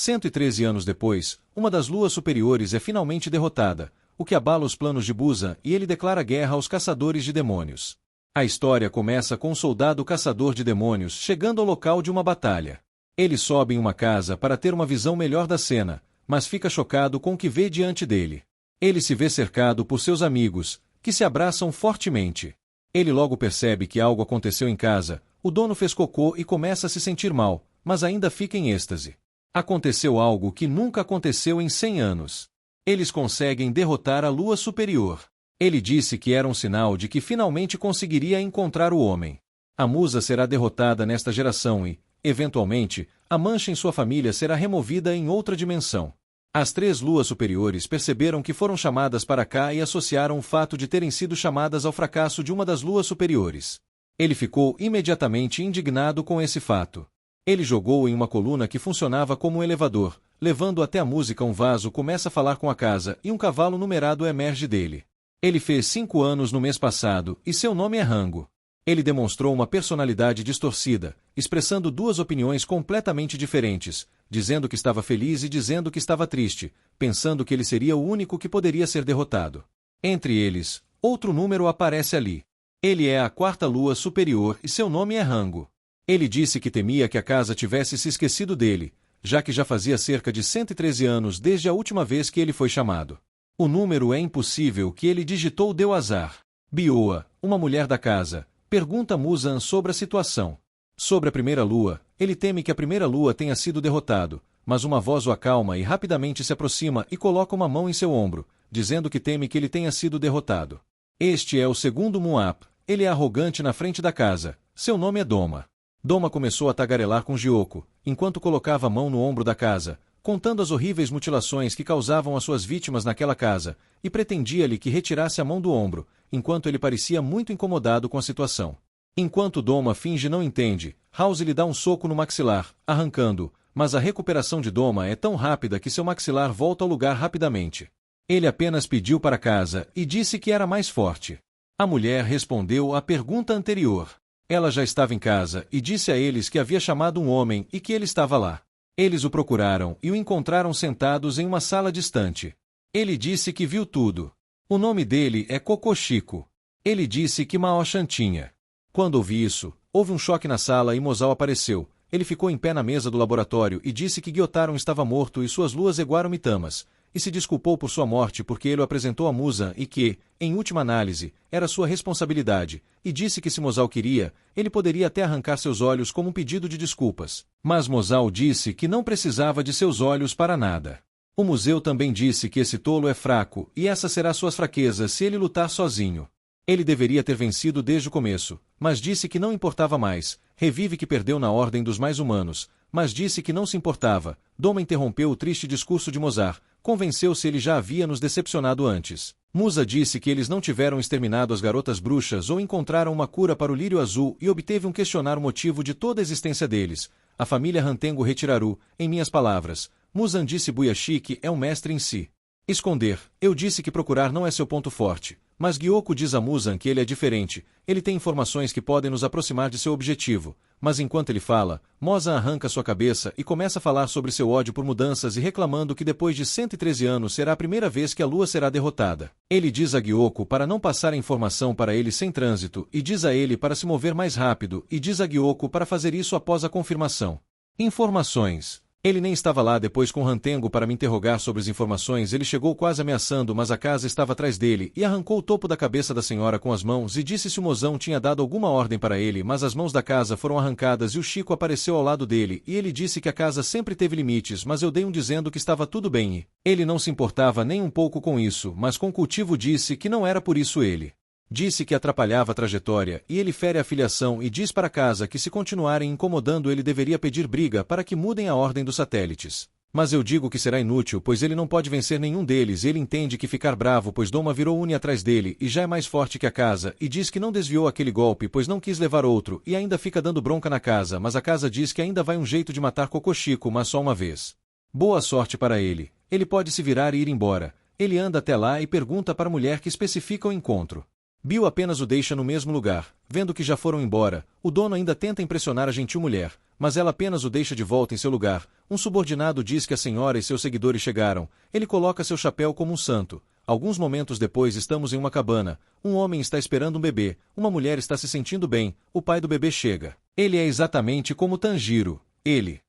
113 anos depois, uma das luas superiores é finalmente derrotada, o que abala os planos de Buzan e ele declara guerra aos caçadores de demônios. A história começa com um soldado caçador de demônios chegando ao local de uma batalha. Ele sobe em uma casa para ter uma visão melhor da cena, mas fica chocado com o que vê diante dele. Ele se vê cercado por seus amigos, que se abraçam fortemente. Ele logo percebe que algo aconteceu em casa, o dono fez cocô e começa a se sentir mal, mas ainda fica em êxtase. Aconteceu algo que nunca aconteceu em 100 anos. Eles conseguem derrotar a lua superior. Ele disse que era um sinal de que finalmente conseguiria encontrar o homem. A musa será derrotada nesta geração e, eventualmente, a mancha em sua família será removida em outra dimensão. As 3 luas superiores perceberam que foram chamadas para cá e associaram o fato de terem sido chamadas ao fracasso de uma das luas superiores. Ele ficou imediatamente indignado com esse fato. Ele jogou em uma coluna que funcionava como um elevador, levando até a música. Um vaso começa a falar com a casa e um cavalo numerado emerge dele. Ele fez 5 anos no mês passado e seu nome é Rango. Ele demonstrou uma personalidade distorcida, expressando 2 opiniões completamente diferentes, dizendo que estava feliz e dizendo que estava triste, pensando que ele seria o único que poderia ser derrotado. Entre eles, outro número aparece ali. Ele é a 4ª lua superior e seu nome é Rango. Ele disse que temia que a casa tivesse se esquecido dele, já que já fazia cerca de 113 anos desde a última vez que ele foi chamado. O número é impossível que ele digitou deu azar. Bioa, uma mulher da casa, pergunta a Muzan sobre a situação. Sobre a primeira lua, ele teme que a primeira lua tenha sido derrotado, mas uma voz o acalma e rapidamente se aproxima e coloca uma mão em seu ombro, dizendo que teme que ele tenha sido derrotado. Este é o segundo Muap, ele é arrogante na frente da casa, seu nome é Doma. Doma começou a tagarelar com Gyoko, enquanto colocava a mão no ombro da casa, contando as horríveis mutilações que causavam às suas vítimas naquela casa, e pretendia-lhe que retirasse a mão do ombro, enquanto ele parecia muito incomodado com a situação. Enquanto Doma finge não entende, House lhe dá um soco no maxilar, arrancando-o, mas a recuperação de Doma é tão rápida que seu maxilar volta ao lugar rapidamente. Ele apenas pediu para casa e disse que era mais forte. A mulher respondeu à pergunta anterior. Ela já estava em casa e disse a eles que havia chamado um homem e que ele estava lá. Eles o procuraram e o encontraram sentados em uma sala distante. Ele disse que viu tudo. O nome dele é Kokoshiko. Ele disse que Mao-chan tinha. Quando ouvi isso, houve um choque na sala e Mozao apareceu. Ele ficou em pé na mesa do laboratório e disse que Gyotaro estava morto e suas luas Eguaro Mitamas, e se desculpou por sua morte porque ele o apresentou a Muzan e que, em última análise, era sua responsabilidade, e disse que se Mozao queria, ele poderia até arrancar seus olhos como um pedido de desculpas. Mas Mozao disse que não precisava de seus olhos para nada. O museu também disse que esse tolo é fraco e essa será suas fraquezas se ele lutar sozinho. Ele deveria ter vencido desde o começo, mas disse que não importava mais. Revive que perdeu na ordem dos mais humanos, mas disse que não se importava. Doma interrompeu o triste discurso de Mozart, convenceu-se ele já havia nos decepcionado antes. Musa disse que eles não tiveram exterminado as garotas bruxas ou encontraram uma cura para o lírio azul e obteve um questionar o motivo de toda a existência deles. A família Rantengo Retiraru, em minhas palavras. Muzan disse Buyashiki é um mestre em si. Esconder, eu disse que procurar não é seu ponto forte. Mas Gyoko diz a Muzan que ele é diferente, ele tem informações que podem nos aproximar de seu objetivo, mas enquanto ele fala, Mozan arranca sua cabeça e começa a falar sobre seu ódio por mudanças e reclamando que depois de 113 anos será a primeira vez que a lua será derrotada. Ele diz a Gyoko para não passar a informação para ele sem trânsito, e diz a ele para se mover mais rápido, e diz a Gyoko para fazer isso após a confirmação. Informações. Ele nem estava lá depois com Rantengo para me interrogar sobre as informações. Ele chegou quase ameaçando, mas a casa estava atrás dele e arrancou o topo da cabeça da senhora com as mãos e disse se o mozão tinha dado alguma ordem para ele, mas as mãos da casa foram arrancadas e o Chico apareceu ao lado dele e ele disse que a casa sempre teve limites, mas eu dei um dizendo que estava tudo bem e ele não se importava nem um pouco com isso, mas com cultivo disse que não era por isso ele. Disse que atrapalhava a trajetória, e ele fere a filiação e diz para casa que se continuarem incomodando ele deveria pedir briga para que mudem a ordem dos satélites. Mas eu digo que será inútil, pois ele não pode vencer nenhum deles e ele entende que ficar bravo pois Doma virou Uni atrás dele e já é mais forte que a casa, e diz que não desviou aquele golpe pois não quis levar outro, e ainda fica dando bronca na casa, mas a casa diz que ainda vai um jeito de matar Kokoshiko, mas só uma vez. Boa sorte para ele. Ele pode se virar e ir embora. Ele anda até lá e pergunta para a mulher que especifica o encontro. Bill apenas o deixa no mesmo lugar. Vendo que já foram embora, o dono ainda tenta impressionar a gentil mulher, mas ela apenas o deixa de volta em seu lugar. Um subordinado diz que a senhora e seus seguidores chegaram. Ele coloca seu chapéu como um santo. Alguns momentos depois estamos em uma cabana. Um homem está esperando um bebê. Uma mulher está se sentindo bem. O pai do bebê chega. Ele é exatamente como Tanjiro. Ele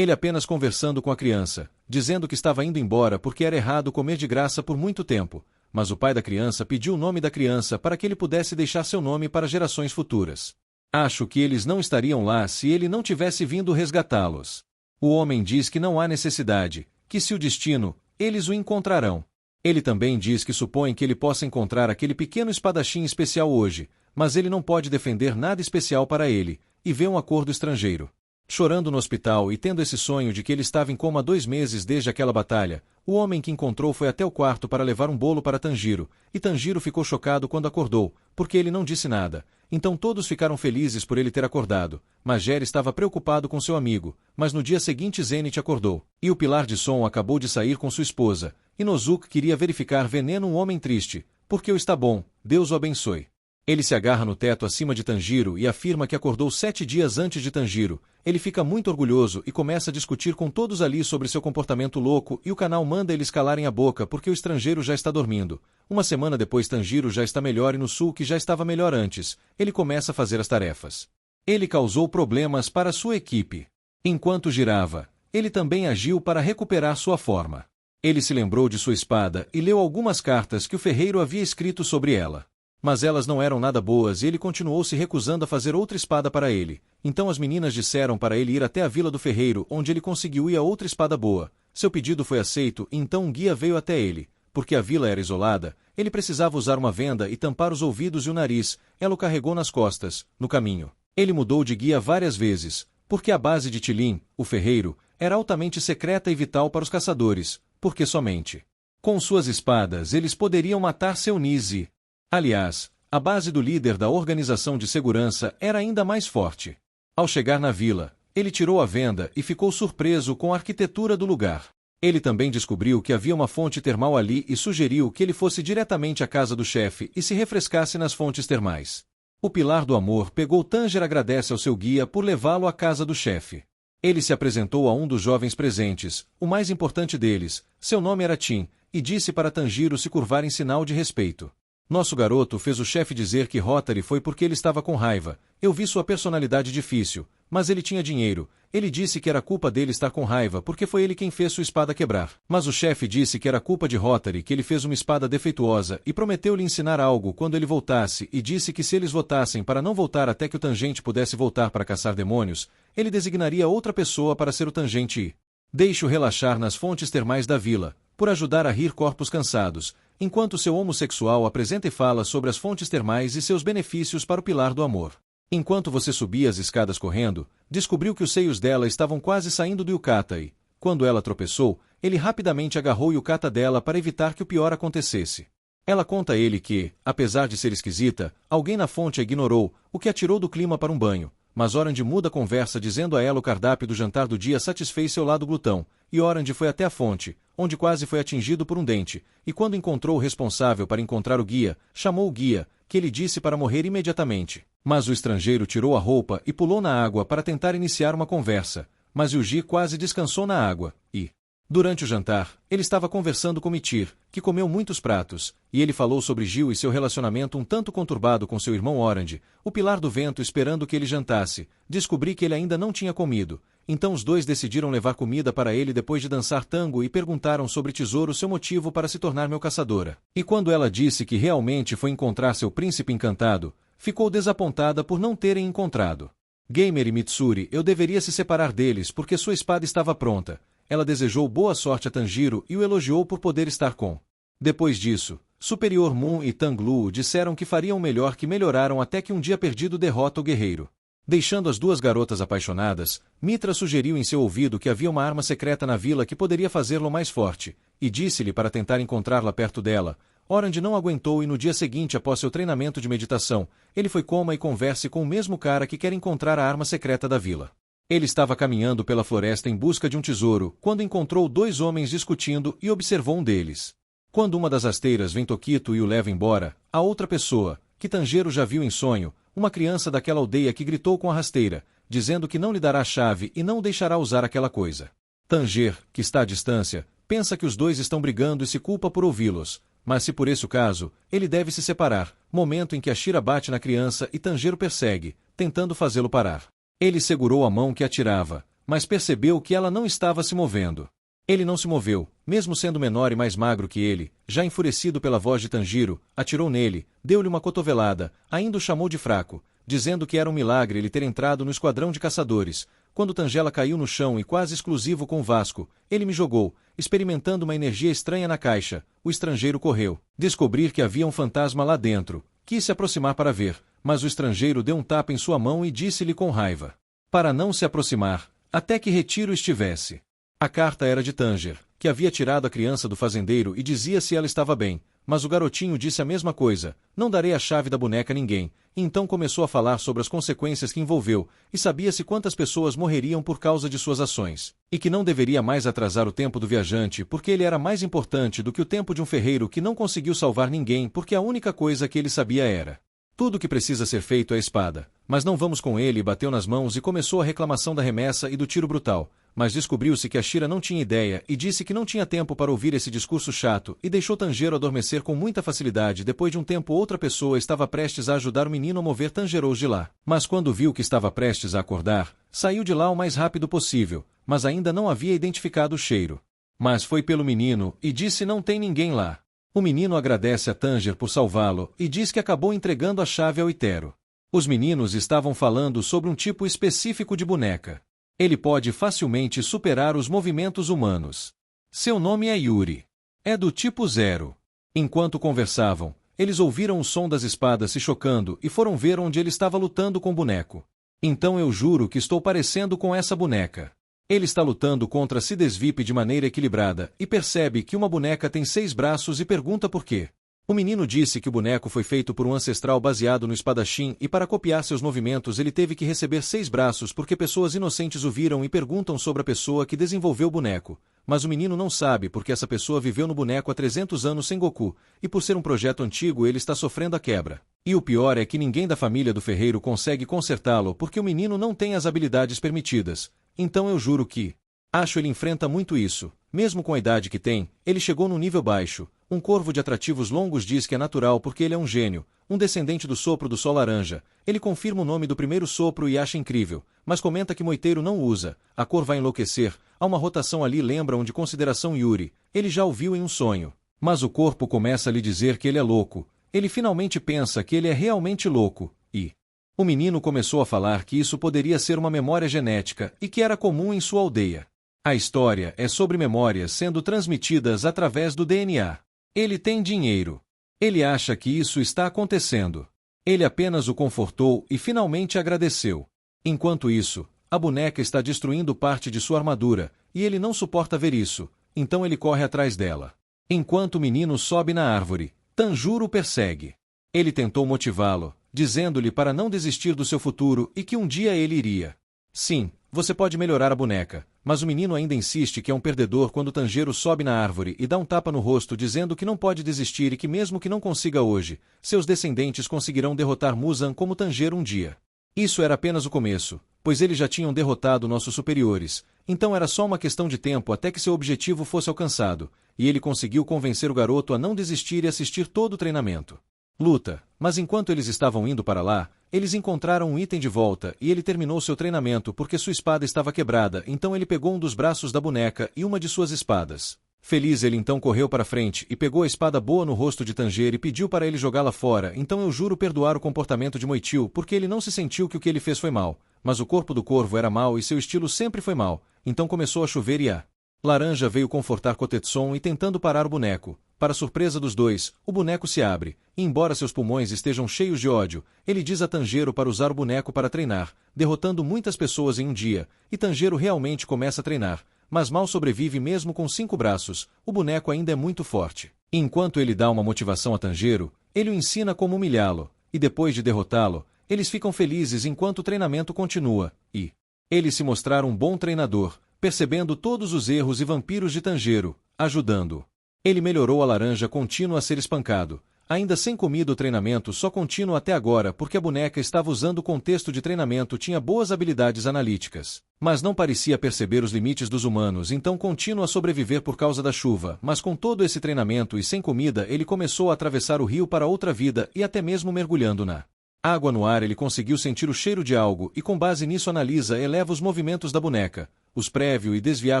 apenas conversando com a criança, dizendo que estava indo embora porque era errado comer de graça por muito tempo. Mas o pai da criança pediu o nome da criança para que ele pudesse deixar seu nome para gerações futuras. Acho que eles não estariam lá se ele não tivesse vindo resgatá-los. O homem diz que não há necessidade, que se o destino, eles o encontrarão. Ele também diz que supõe que ele possa encontrar aquele pequeno espadachim especial hoje, mas ele não pode defender nada especial para ele, e vê um acordo estrangeiro. Chorando no hospital e tendo esse sonho de que ele estava em coma há 2 meses desde aquela batalha, o homem que encontrou foi até o quarto para levar um bolo para Tanjiro, e Tanjiro ficou chocado quando acordou, porque ele não disse nada. Então todos ficaram felizes por ele ter acordado, mas Jerry estava preocupado com seu amigo, mas no dia seguinte Zenith acordou, e o pilar de som acabou de sair com sua esposa, e Nozuki queria verificar veneno um homem triste, porque o está bom, Deus o abençoe. Ele se agarra no teto acima de Tanjiro e afirma que acordou 7 dias antes de Tanjiro. Ele fica muito orgulhoso e começa a discutir com todos ali sobre seu comportamento louco e o canal manda eles calarem a boca porque o estrangeiro já está dormindo. Uma semana depois Tanjiro já está melhor e Nozuki já estava melhor antes. Ele começa a fazer as tarefas. Ele causou problemas para sua equipe. Enquanto girava, ele também agiu para recuperar sua forma. Ele se lembrou de sua espada e leu algumas cartas que o ferreiro havia escrito sobre ela. Mas elas não eram nada boas e ele continuou se recusando a fazer outra espada para ele. Então as meninas disseram para ele ir até a vila do ferreiro, onde ele conseguiu ir a outra espada boa. Seu pedido foi aceito e então um guia veio até ele. Porque a vila era isolada, ele precisava usar uma venda e tampar os ouvidos e o nariz. Ela o carregou nas costas, no caminho. Ele mudou de guia várias vezes, porque a base de Tilin, o ferreiro, era altamente secreta e vital para os caçadores, porque somente com suas espadas eles poderiam matar seu Nizi. Aliás, a base do líder da organização de segurança era ainda mais forte. Ao chegar na vila, ele tirou a venda e ficou surpreso com a arquitetura do lugar. Ele também descobriu que havia uma fonte termal ali e sugeriu que ele fosse diretamente à casa do chefe e se refrescasse nas fontes termais. O pilar do amor pegou Tanger e agradece ao seu guia por levá-lo à casa do chefe. Ele se apresentou a um dos jovens presentes, o mais importante deles, seu nome era Tim, e disse para Tanjiro se curvar em sinal de respeito. Nosso garoto fez o chefe dizer que Rotary foi porque ele estava com raiva. Eu vi sua personalidade difícil, mas ele tinha dinheiro. Ele disse que era culpa dele estar com raiva porque foi ele quem fez sua espada quebrar. Mas o chefe disse que era culpa de Rotary que ele fez uma espada defeituosa e prometeu lhe ensinar algo quando ele voltasse e disse que se eles votassem para não voltar até que o Tangente pudesse voltar para caçar demônios, ele designaria outra pessoa para ser o Tangente e deixe-o relaxar nas fontes termais da vila, por ajudar a rir corpos cansados, enquanto seu homossexual apresenta e fala sobre as fontes termais e seus benefícios para o pilar do amor. Enquanto você subia as escadas correndo, descobriu que os seios dela estavam quase saindo do yukata e, quando ela tropeçou, ele rapidamente agarrou o yukata dela para evitar que o pior acontecesse. Ela conta a ele que, apesar de ser esquisita, alguém na fonte a ignorou, o que a tirou do clima para um banho, mas Orange muda a conversa dizendo a ela o cardápio do jantar do dia satisfez seu lado glutão, e Orange foi até a fonte, onde quase foi atingido por um dente, e quando encontrou o responsável para encontrar o guia, chamou o guia, que ele disse para morrer imediatamente. Mas o estrangeiro tirou a roupa e pulou na água para tentar iniciar uma conversa, mas Yuji quase descansou na água, e durante o jantar, ele estava conversando com Mitir, que comeu muitos pratos, e ele falou sobre Gil e seu relacionamento um tanto conturbado com seu irmão Orange, o pilar do vento esperando que ele jantasse. Descobri que ele ainda não tinha comido, então os dois decidiram levar comida para ele depois de dançar tango e perguntaram sobre Tesouro seu motivo para se tornar meu caçadora. E quando ela disse que realmente foi encontrar seu príncipe encantado, ficou desapontada por não terem encontrado. Gamer e Mitsuri, eu deveria se separar deles porque sua espada estava pronta. Ela desejou boa sorte a Tanjiro e o elogiou por poder estar com. Depois disso, Superior Moon e Tanglu disseram que fariam o melhor que melhoraram até que um dia perdido derrota o guerreiro. Deixando as duas garotas apaixonadas, Mitra sugeriu em seu ouvido que havia uma arma secreta na vila que poderia fazê-lo mais forte, e disse-lhe para tentar encontrá-la perto dela. Orange não aguentou e no dia seguinte após seu treinamento de meditação, ele foi coma e converse com o mesmo cara que quer encontrar a arma secreta da vila. Ele estava caminhando pela floresta em busca de um tesouro, quando encontrou 2 homens discutindo e observou um deles. Quando uma das rasteiras vem Tokito e o leva embora, a outra pessoa, que Tanjiro já viu em sonho, uma criança daquela aldeia que gritou com a rasteira, dizendo que não lhe dará a chave e não o deixará usar aquela coisa. Tanger, que está à distância, pensa que os dois estão brigando e se culpa por ouvi-los, mas se por esse o caso, ele deve se separar, momento em que Ashira bate na criança e Tanjiro persegue, tentando fazê-lo parar. Ele segurou a mão que atirava, mas percebeu que ela não estava se movendo. Ele não se moveu, mesmo sendo menor e mais magro que ele, já enfurecido pela voz de Tanjiro, atirou nele, deu-lhe uma cotovelada, ainda o chamou de fraco, dizendo que era um milagre ele ter entrado no esquadrão de caçadores. Quando Tangela caiu no chão e quase exclusivo com o Vasco, ele me jogou, experimentando uma energia estranha na caixa. O estrangeiro correu. Descobrir que havia um fantasma lá dentro. Quis se aproximar para ver, mas o estrangeiro deu um tapa em sua mão e disse-lhe com raiva: para não se aproximar, até que retiro estivesse. A carta era de Tanger, que havia tirado a criança do fazendeiro e dizia se ela estava bem, mas o garotinho disse a mesma coisa: não darei a chave da boneca a ninguém. E então começou a falar sobre as consequências que envolveu, e sabia-se quantas pessoas morreriam por causa de suas ações, e que não deveria mais atrasar o tempo do viajante porque ele era mais importante do que o tempo de um ferreiro que não conseguiu salvar ninguém porque a única coisa que ele sabia era: tudo o que precisa ser feito é a espada. Mas não vamos com ele. Bateu nas mãos e começou a reclamação da remessa e do tiro brutal. Mas descobriu-se que Ashira não tinha ideia e disse que não tinha tempo para ouvir esse discurso chato e deixou Tanjiro adormecer com muita facilidade. Depois de um tempo outra pessoa estava prestes a ajudar o menino a mover Tanjiro de lá. Mas quando viu que estava prestes a acordar, saiu de lá o mais rápido possível, mas ainda não havia identificado o cheiro. Mas foi pelo menino e disse: não tem ninguém lá. O menino agradece a Tanger por salvá-lo e diz que acabou entregando a chave ao Itero. Os meninos estavam falando sobre um tipo específico de boneca. Ele pode facilmente superar os movimentos humanos. Seu nome é Yuri. É do tipo 0. Enquanto conversavam, eles ouviram o som das espadas se chocando e foram ver onde ele estava lutando com o boneco. Então eu juro que estou parecendo com essa boneca. Ele está lutando contra Sidesvip de maneira equilibrada e percebe que uma boneca tem 6 braços e pergunta por quê. O menino disse que o boneco foi feito por um ancestral baseado no espadachim e para copiar seus movimentos ele teve que receber 6 braços porque pessoas inocentes o viram e perguntam sobre a pessoa que desenvolveu o boneco. Mas o menino não sabe porque essa pessoa viveu no boneco há 300 anos sem Goku, e por ser um projeto antigo ele está sofrendo a quebra. E o pior é que ninguém da família do ferreiro consegue consertá-lo porque o menino não tem as habilidades permitidas. Então eu juro que acho ele enfrenta muito isso. Mesmo com a idade que tem, ele chegou num nível baixo. Um corvo de atrativos longos diz que é natural porque ele é um gênio, um descendente do sopro do sol laranja. Ele confirma o nome do primeiro sopro e acha incrível, mas comenta que Moiteiro não usa. A cor vai enlouquecer. Há uma rotação ali, lembram de consideração Yuri. Ele já o viu em um sonho. Mas o corpo começa a lhe dizer que ele é louco. Ele finalmente pensa que ele é realmente louco, e o menino começou a falar que isso poderia ser uma memória genética e que era comum em sua aldeia. A história é sobre memórias sendo transmitidas através do DNA. Ele tem dinheiro. Ele acha que isso está acontecendo. Ele apenas o confortou e finalmente agradeceu. Enquanto isso, a boneca está destruindo parte de sua armadura, e ele não suporta ver isso, então ele corre atrás dela. Enquanto o menino sobe na árvore, Tanjiro o persegue. Ele tentou motivá-lo, dizendo-lhe para não desistir do seu futuro e que um dia ele iria. Sim, você pode melhorar a boneca, mas o menino ainda insiste que é um perdedor quando Tanjiro sobe na árvore e dá um tapa no rosto dizendo que não pode desistir e que mesmo que não consiga hoje, seus descendentes conseguirão derrotar Muzan como Tanjiro um dia. Isso era apenas o começo, pois eles já tinham derrotado nossos superiores, então era só uma questão de tempo até que seu objetivo fosse alcançado, e ele conseguiu convencer o garoto a não desistir e assistir todo o treinamento. Luta, mas enquanto eles estavam indo para lá, eles encontraram um item de volta e ele terminou seu treinamento porque sua espada estava quebrada, então ele pegou um dos braços da boneca e uma de suas espadas. Feliz, ele então correu para frente e pegou a espada boa no rosto de Tanger e pediu para ele jogá-la fora. Então eu juro perdoar o comportamento de Moitil porque ele não se sentiu que o que ele fez foi mal, mas o corpo do corvo era mau e seu estilo sempre foi mau, então começou a chover e a Laranja veio confortar Kotetson e tentando parar o boneco. Para surpresa dos dois, o boneco se abre, e embora seus pulmões estejam cheios de ódio, ele diz a Tanjiro para usar o boneco para treinar, derrotando muitas pessoas em um dia, e Tanjiro realmente começa a treinar, mas mal sobrevive mesmo com 5 braços, o boneco ainda é muito forte. Enquanto ele dá uma motivação a Tanjiro, ele o ensina como humilhá-lo, e depois de derrotá-lo, eles ficam felizes enquanto o treinamento continua, e ele se mostrar um bom treinador, percebendo todos os erros e vampiros de Tanjiro, ajudando-o. Ele melhorou a laranja contínua a ser espancado. ainda sem comida. O treinamento só contínuo até agora porque a boneca estava usando o contexto de treinamento, tinha boas habilidades analíticas, mas não parecia perceber os limites dos humanos, então contínuo a sobreviver por causa da chuva. Mas com todo esse treinamento e sem comida, ele começou a atravessar o rio para outra vida e até mesmo mergulhando na água no ar ele conseguiu sentir o cheiro de algo e com base nisso analisa e eleva os movimentos da boneca, os prévio e desviar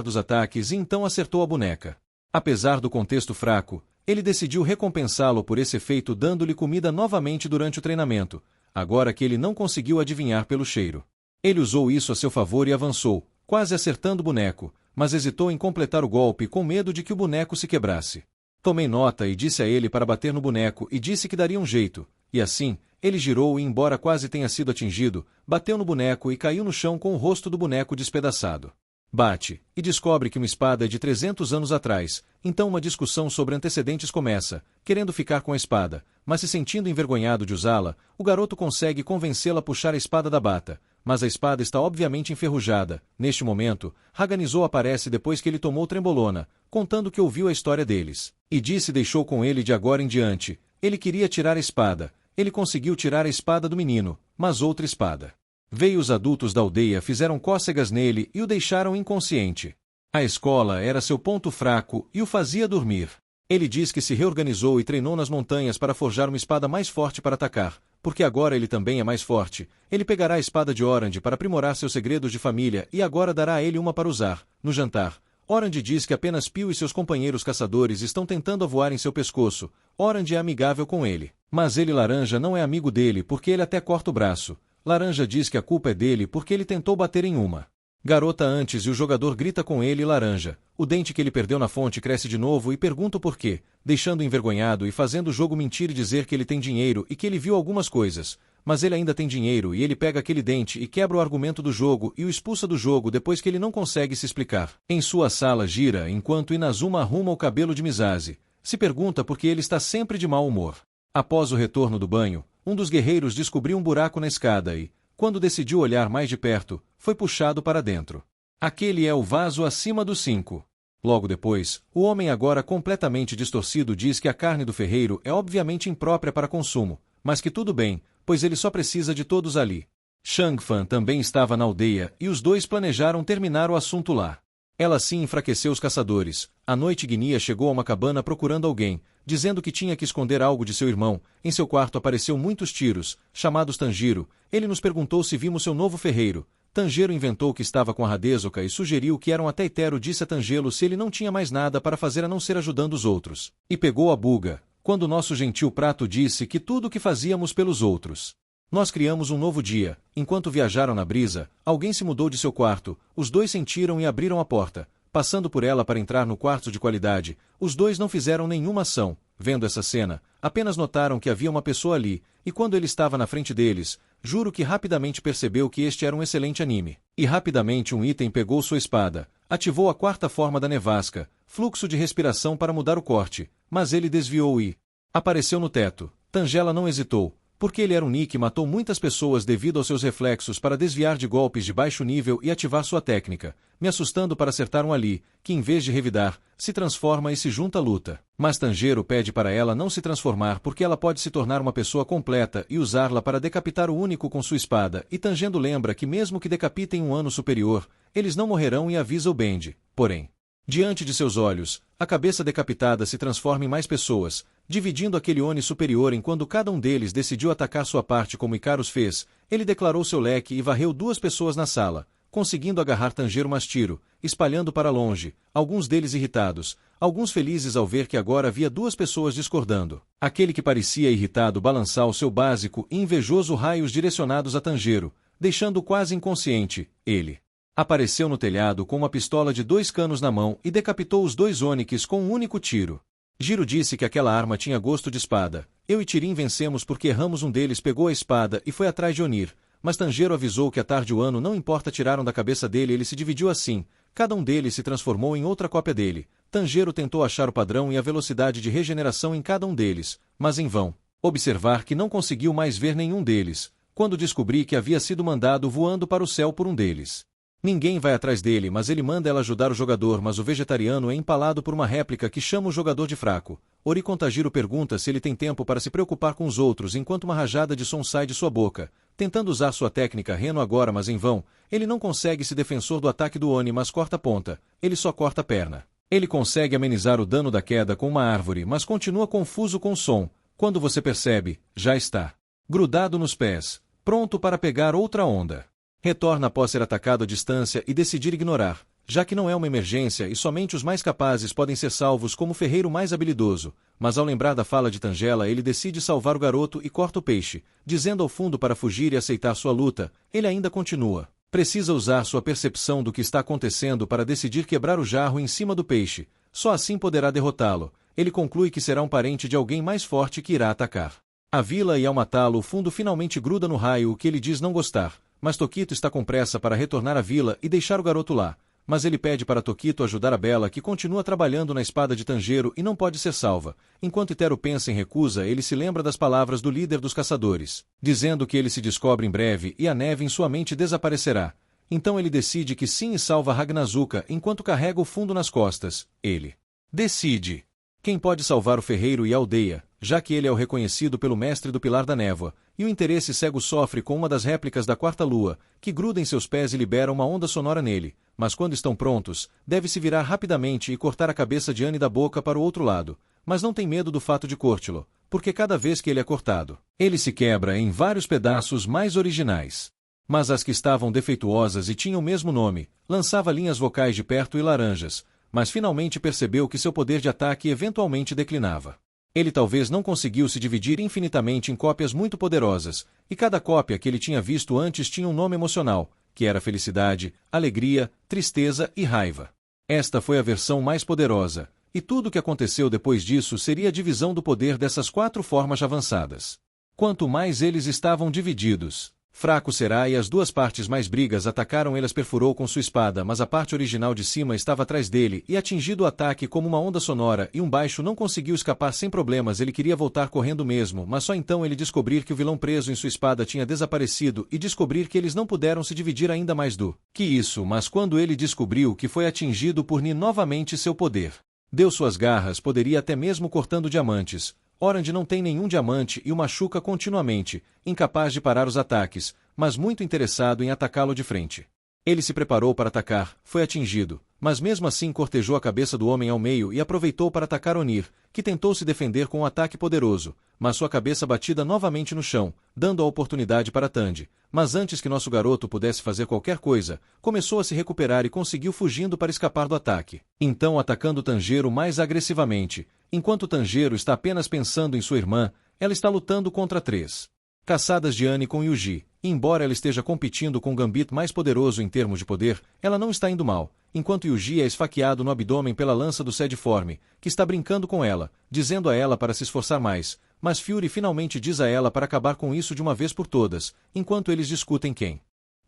dos ataques e então acertou a boneca. Apesar do contexto fraco, ele decidiu recompensá-lo por esse efeito dando-lhe comida novamente durante o treinamento, agora que ele não conseguiu adivinhar pelo cheiro. Ele usou isso a seu favor e avançou, quase acertando o boneco, mas hesitou em completar o golpe com medo de que o boneco se quebrasse. Tomei nota e disse a ele para bater no boneco e disse que daria um jeito, e assim, ele girou e embora quase tenha sido atingido, bateu no boneco e caiu no chão com o rosto do boneco despedaçado. Bate, e descobre que uma espada é de 300 anos atrás, então uma discussão sobre antecedentes começa, querendo ficar com a espada, mas se sentindo envergonhado de usá-la, o garoto consegue convencê-la a puxar a espada da bata, mas a espada está obviamente enferrujada. Neste momento, Raganizo aparece depois que ele tomou trembolona, contando que ouviu a história deles, e disse deixou com ele de agora em diante. Ele queria tirar a espada, ele conseguiu tirar a espada do menino, mas outra espada. Veio os adultos da aldeia fizeram cócegas nele e o deixaram inconsciente. A escola era seu ponto fraco e o fazia dormir. Ele diz que se reorganizou e treinou nas montanhas para forjar uma espada mais forte para atacar, porque agora ele também é mais forte. Ele pegará a espada de Orange para aprimorar seus segredos de família e agora dará a ele uma para usar, no jantar. Orange diz que apenas Pio e seus companheiros caçadores estão tentando a voar em seu pescoço. Orange é amigável com ele. Mas ele Laranja não é amigo dele porque ele até corta o braço. Laranja diz que a culpa é dele porque ele tentou bater em uma garota antes e o jogador grita com ele Laranja. O dente que ele perdeu na fonte cresce de novo e pergunta o porquê, deixando-o envergonhado e fazendo o jogo mentir e dizer que ele tem dinheiro e que ele viu algumas coisas. Mas ele ainda tem dinheiro e ele pega aquele dente e quebra o argumento do jogo e o expulsa do jogo depois que ele não consegue se explicar. Em sua sala gira enquanto Inazuma arruma o cabelo de Misaze. Se pergunta por que ele está sempre de mau humor. Após o retorno do banho, um dos guerreiros descobriu um buraco na escada e, quando decidiu olhar mais de perto, foi puxado para dentro. Aquele é o vaso acima dos 5. Logo depois, o homem agora completamente distorcido diz que a carne do ferreiro é obviamente imprópria para consumo, mas que tudo bem, pois ele só precisa de todos ali. Shang Fan também estava na aldeia e os dois planejaram terminar o assunto lá. Ela sim enfraqueceu os caçadores. À noite Guinia chegou a uma cabana procurando alguém, dizendo que tinha que esconder algo de seu irmão. Em seu quarto apareceu muitos tiros, chamados Tanjiro. Ele nos perguntou se vimos seu novo ferreiro. Tanjiro inventou que estava com a Hadezuka e sugeriu que era um Ateitero. Disse a Tanjiro se ele não tinha mais nada para fazer a não ser ajudando os outros. E pegou a buga, quando nosso gentil prato disse que tudo o que fazíamos pelos outros. Nós criamos um novo dia. Enquanto viajaram na brisa, alguém se mudou de seu quarto. Os dois sentiram e abriram a porta. Passando por ela para entrar no quarto de qualidade, os dois não fizeram nenhuma ação. Vendo essa cena, apenas notaram que havia uma pessoa ali, e quando ele estava na frente deles, juro que rapidamente percebeu que este era um excelente anime. E rapidamente um item pegou sua espada, ativou a quarta forma da nevasca, fluxo de respiração para mudar o corte, mas ele desviou e apareceu no teto. Tangela não hesitou. Porque ele era um Nick e matou muitas pessoas devido aos seus reflexos para desviar de golpes de baixo nível e ativar sua técnica, me assustando para acertar um Ali, que em vez de revidar, se transforma e se junta à luta. Mas Tanjiro pede para ela não se transformar porque ela pode se tornar uma pessoa completa e usá-la para decapitar o único com sua espada, e Tanjiro lembra que mesmo que decapitem um ano superior, eles não morrerão e avisa o Bend. Porém, diante de seus olhos, a cabeça decapitada se transforma em mais pessoas, dividindo aquele Oni superior enquanto cada um deles decidiu atacar sua parte como Icarus fez. Ele declarou seu leque e varreu 2 pessoas na sala, conseguindo agarrar Tanjiro mas tiro, espalhando para longe, alguns deles irritados, alguns felizes ao ver que agora havia 2 pessoas discordando. Aquele que parecia irritado balançar o seu básico e invejoso raios direcionados a Tanjiro, deixando-o quase inconsciente. Ele apareceu no telhado com uma pistola de 2 canos na mão e decapitou os 2 Oniks com um único tiro. Jiro disse que aquela arma tinha gosto de espada. Eu e Tirin vencemos porque erramos. Um deles pegou a espada e foi atrás de Onir, mas Tanjiro avisou que a tarde o ano não importa. Tiraram da cabeça dele. Ele se dividiu assim, cada um deles se transformou em outra cópia dele. Tanjiro tentou achar o padrão e a velocidade de regeneração em cada um deles, mas em vão. Observar que não conseguiu mais ver nenhum deles, quando descobri que havia sido mandado voando para o céu por um deles. Ninguém vai atrás dele, mas ele manda ela ajudar o jogador, mas o vegetariano é empalado por uma réplica que chama o jogador de fraco. Ori Contajiro pergunta se ele tem tempo para se preocupar com os outros enquanto uma rajada de som sai de sua boca. Tentando usar sua técnica Reno agora, mas em vão, ele não consegue se defensor do ataque do Oni, mas corta a ponta. Ele só corta a perna. Ele consegue amenizar o dano da queda com uma árvore, mas continua confuso com o som. Quando você percebe, já está grudado nos pés, pronto para pegar outra onda. Retorna após ser atacado à distância e decidir ignorar, já que não é uma emergência e somente os mais capazes podem ser salvos como o ferreiro mais habilidoso, mas ao lembrar da fala de Tangela ele decide salvar o garoto e corta o peixe, dizendo ao fundo para fugir e aceitar sua luta. Ele ainda continua. Precisa usar sua percepção do que está acontecendo para decidir quebrar o jarro em cima do peixe, só assim poderá derrotá-lo. Ele conclui que será um parente de alguém mais forte que irá atacar a vila e ao matá-lo o fundo finalmente gruda no raio, o que ele diz não gostar. Mas Tokito está com pressa para retornar à vila e deixar o garoto lá. Mas ele pede para Tokito ajudar a Bela, que continua trabalhando na espada de Tanjiro e não pode ser salva. Enquanto Itero pensa em recusa, ele se lembra das palavras do líder dos caçadores, dizendo que ele se descobre em breve e a neve em sua mente desaparecerá. Então ele decide que sim e salva Ragnazuka enquanto carrega o fundo nas costas. Ele decide quem pode salvar o ferreiro e a aldeia, já que ele é o reconhecido pelo mestre do Pilar da Névoa, e o interesse cego sofre com uma das réplicas da quarta lua, que gruda em seus pés e libera uma onda sonora nele, mas quando estão prontos, deve-se virar rapidamente e cortar a cabeça de Anne da boca para o outro lado, mas não tem medo do fato de cortá-lo, porque cada vez que ele é cortado, ele se quebra em vários pedaços mais originais. Mas as que estavam defeituosas e tinham o mesmo nome, lançava linhas vocais de perto e laranjas, mas finalmente percebeu que seu poder de ataque eventualmente declinava. Ele talvez não conseguiu se dividir infinitamente em cópias muito poderosas, e cada cópia que ele tinha visto antes tinha um nome emocional, que era felicidade, alegria, tristeza e raiva. Esta foi a versão mais poderosa, e tudo o que aconteceu depois disso seria a divisão do poder dessas 4 formas avançadas. Quanto mais eles estavam divididos, fraco será, e as duas partes mais brigas atacaram. Ele as perfurou com sua espada, mas a parte original de cima estava atrás dele e atingido o ataque como uma onda sonora, e um baixo não conseguiu escapar sem problemas. Ele queria voltar correndo mesmo, mas só então ele descobrir que o vilão preso em sua espada tinha desaparecido e descobrir que eles não puderam se dividir ainda mais do que isso. Mas quando ele descobriu que foi atingido por Ni novamente, seu poder deu suas garras, poderia até mesmo cortando diamantes. Orange não tem nenhum diamante e o machuca continuamente, incapaz de parar os ataques, mas muito interessado em atacá-lo de frente. Ele se preparou para atacar, foi atingido, mas mesmo assim cortejou a cabeça do homem ao meio e aproveitou para atacar Onir, que tentou se defender com um ataque poderoso, mas sua cabeça batida novamente no chão, dando a oportunidade para Tandy. Mas antes que nosso garoto pudesse fazer qualquer coisa, começou a se recuperar e conseguiu fugindo para escapar do ataque. Então atacando Tanjiro mais agressivamente. Enquanto Tanjiro está apenas pensando em sua irmã, ela está lutando contra 3 caçadas de Anne com Yuji. Embora ela esteja competindo com o Gambit mais poderoso em termos de poder, ela não está indo mal, enquanto Yuji é esfaqueado no abdômen pela lança do Sedforme, que está brincando com ela, dizendo a ela para se esforçar mais, mas Fury finalmente diz a ela para acabar com isso de uma vez por todas, enquanto eles discutem quem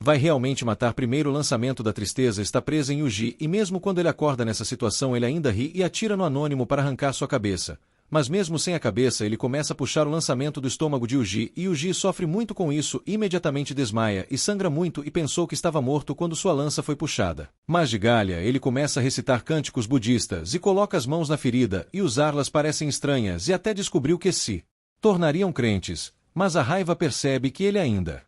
vai realmente matar primeiro. O lançamento da tristeza está preso em Yuji, e mesmo quando ele acorda nessa situação ele ainda ri e atira no anônimo para arrancar sua cabeça. Mas mesmo sem a cabeça ele começa a puxar o lançamento do estômago de Yuji, e Yuji sofre muito com isso, imediatamente desmaia e sangra muito e pensou que estava morto quando sua lança foi puxada. Mas de galha ele começa a recitar cânticos budistas e coloca as mãos na ferida, e usá-las parecem estranhas e até descobriu que se tornariam crentes, mas a raiva percebe que ele ainda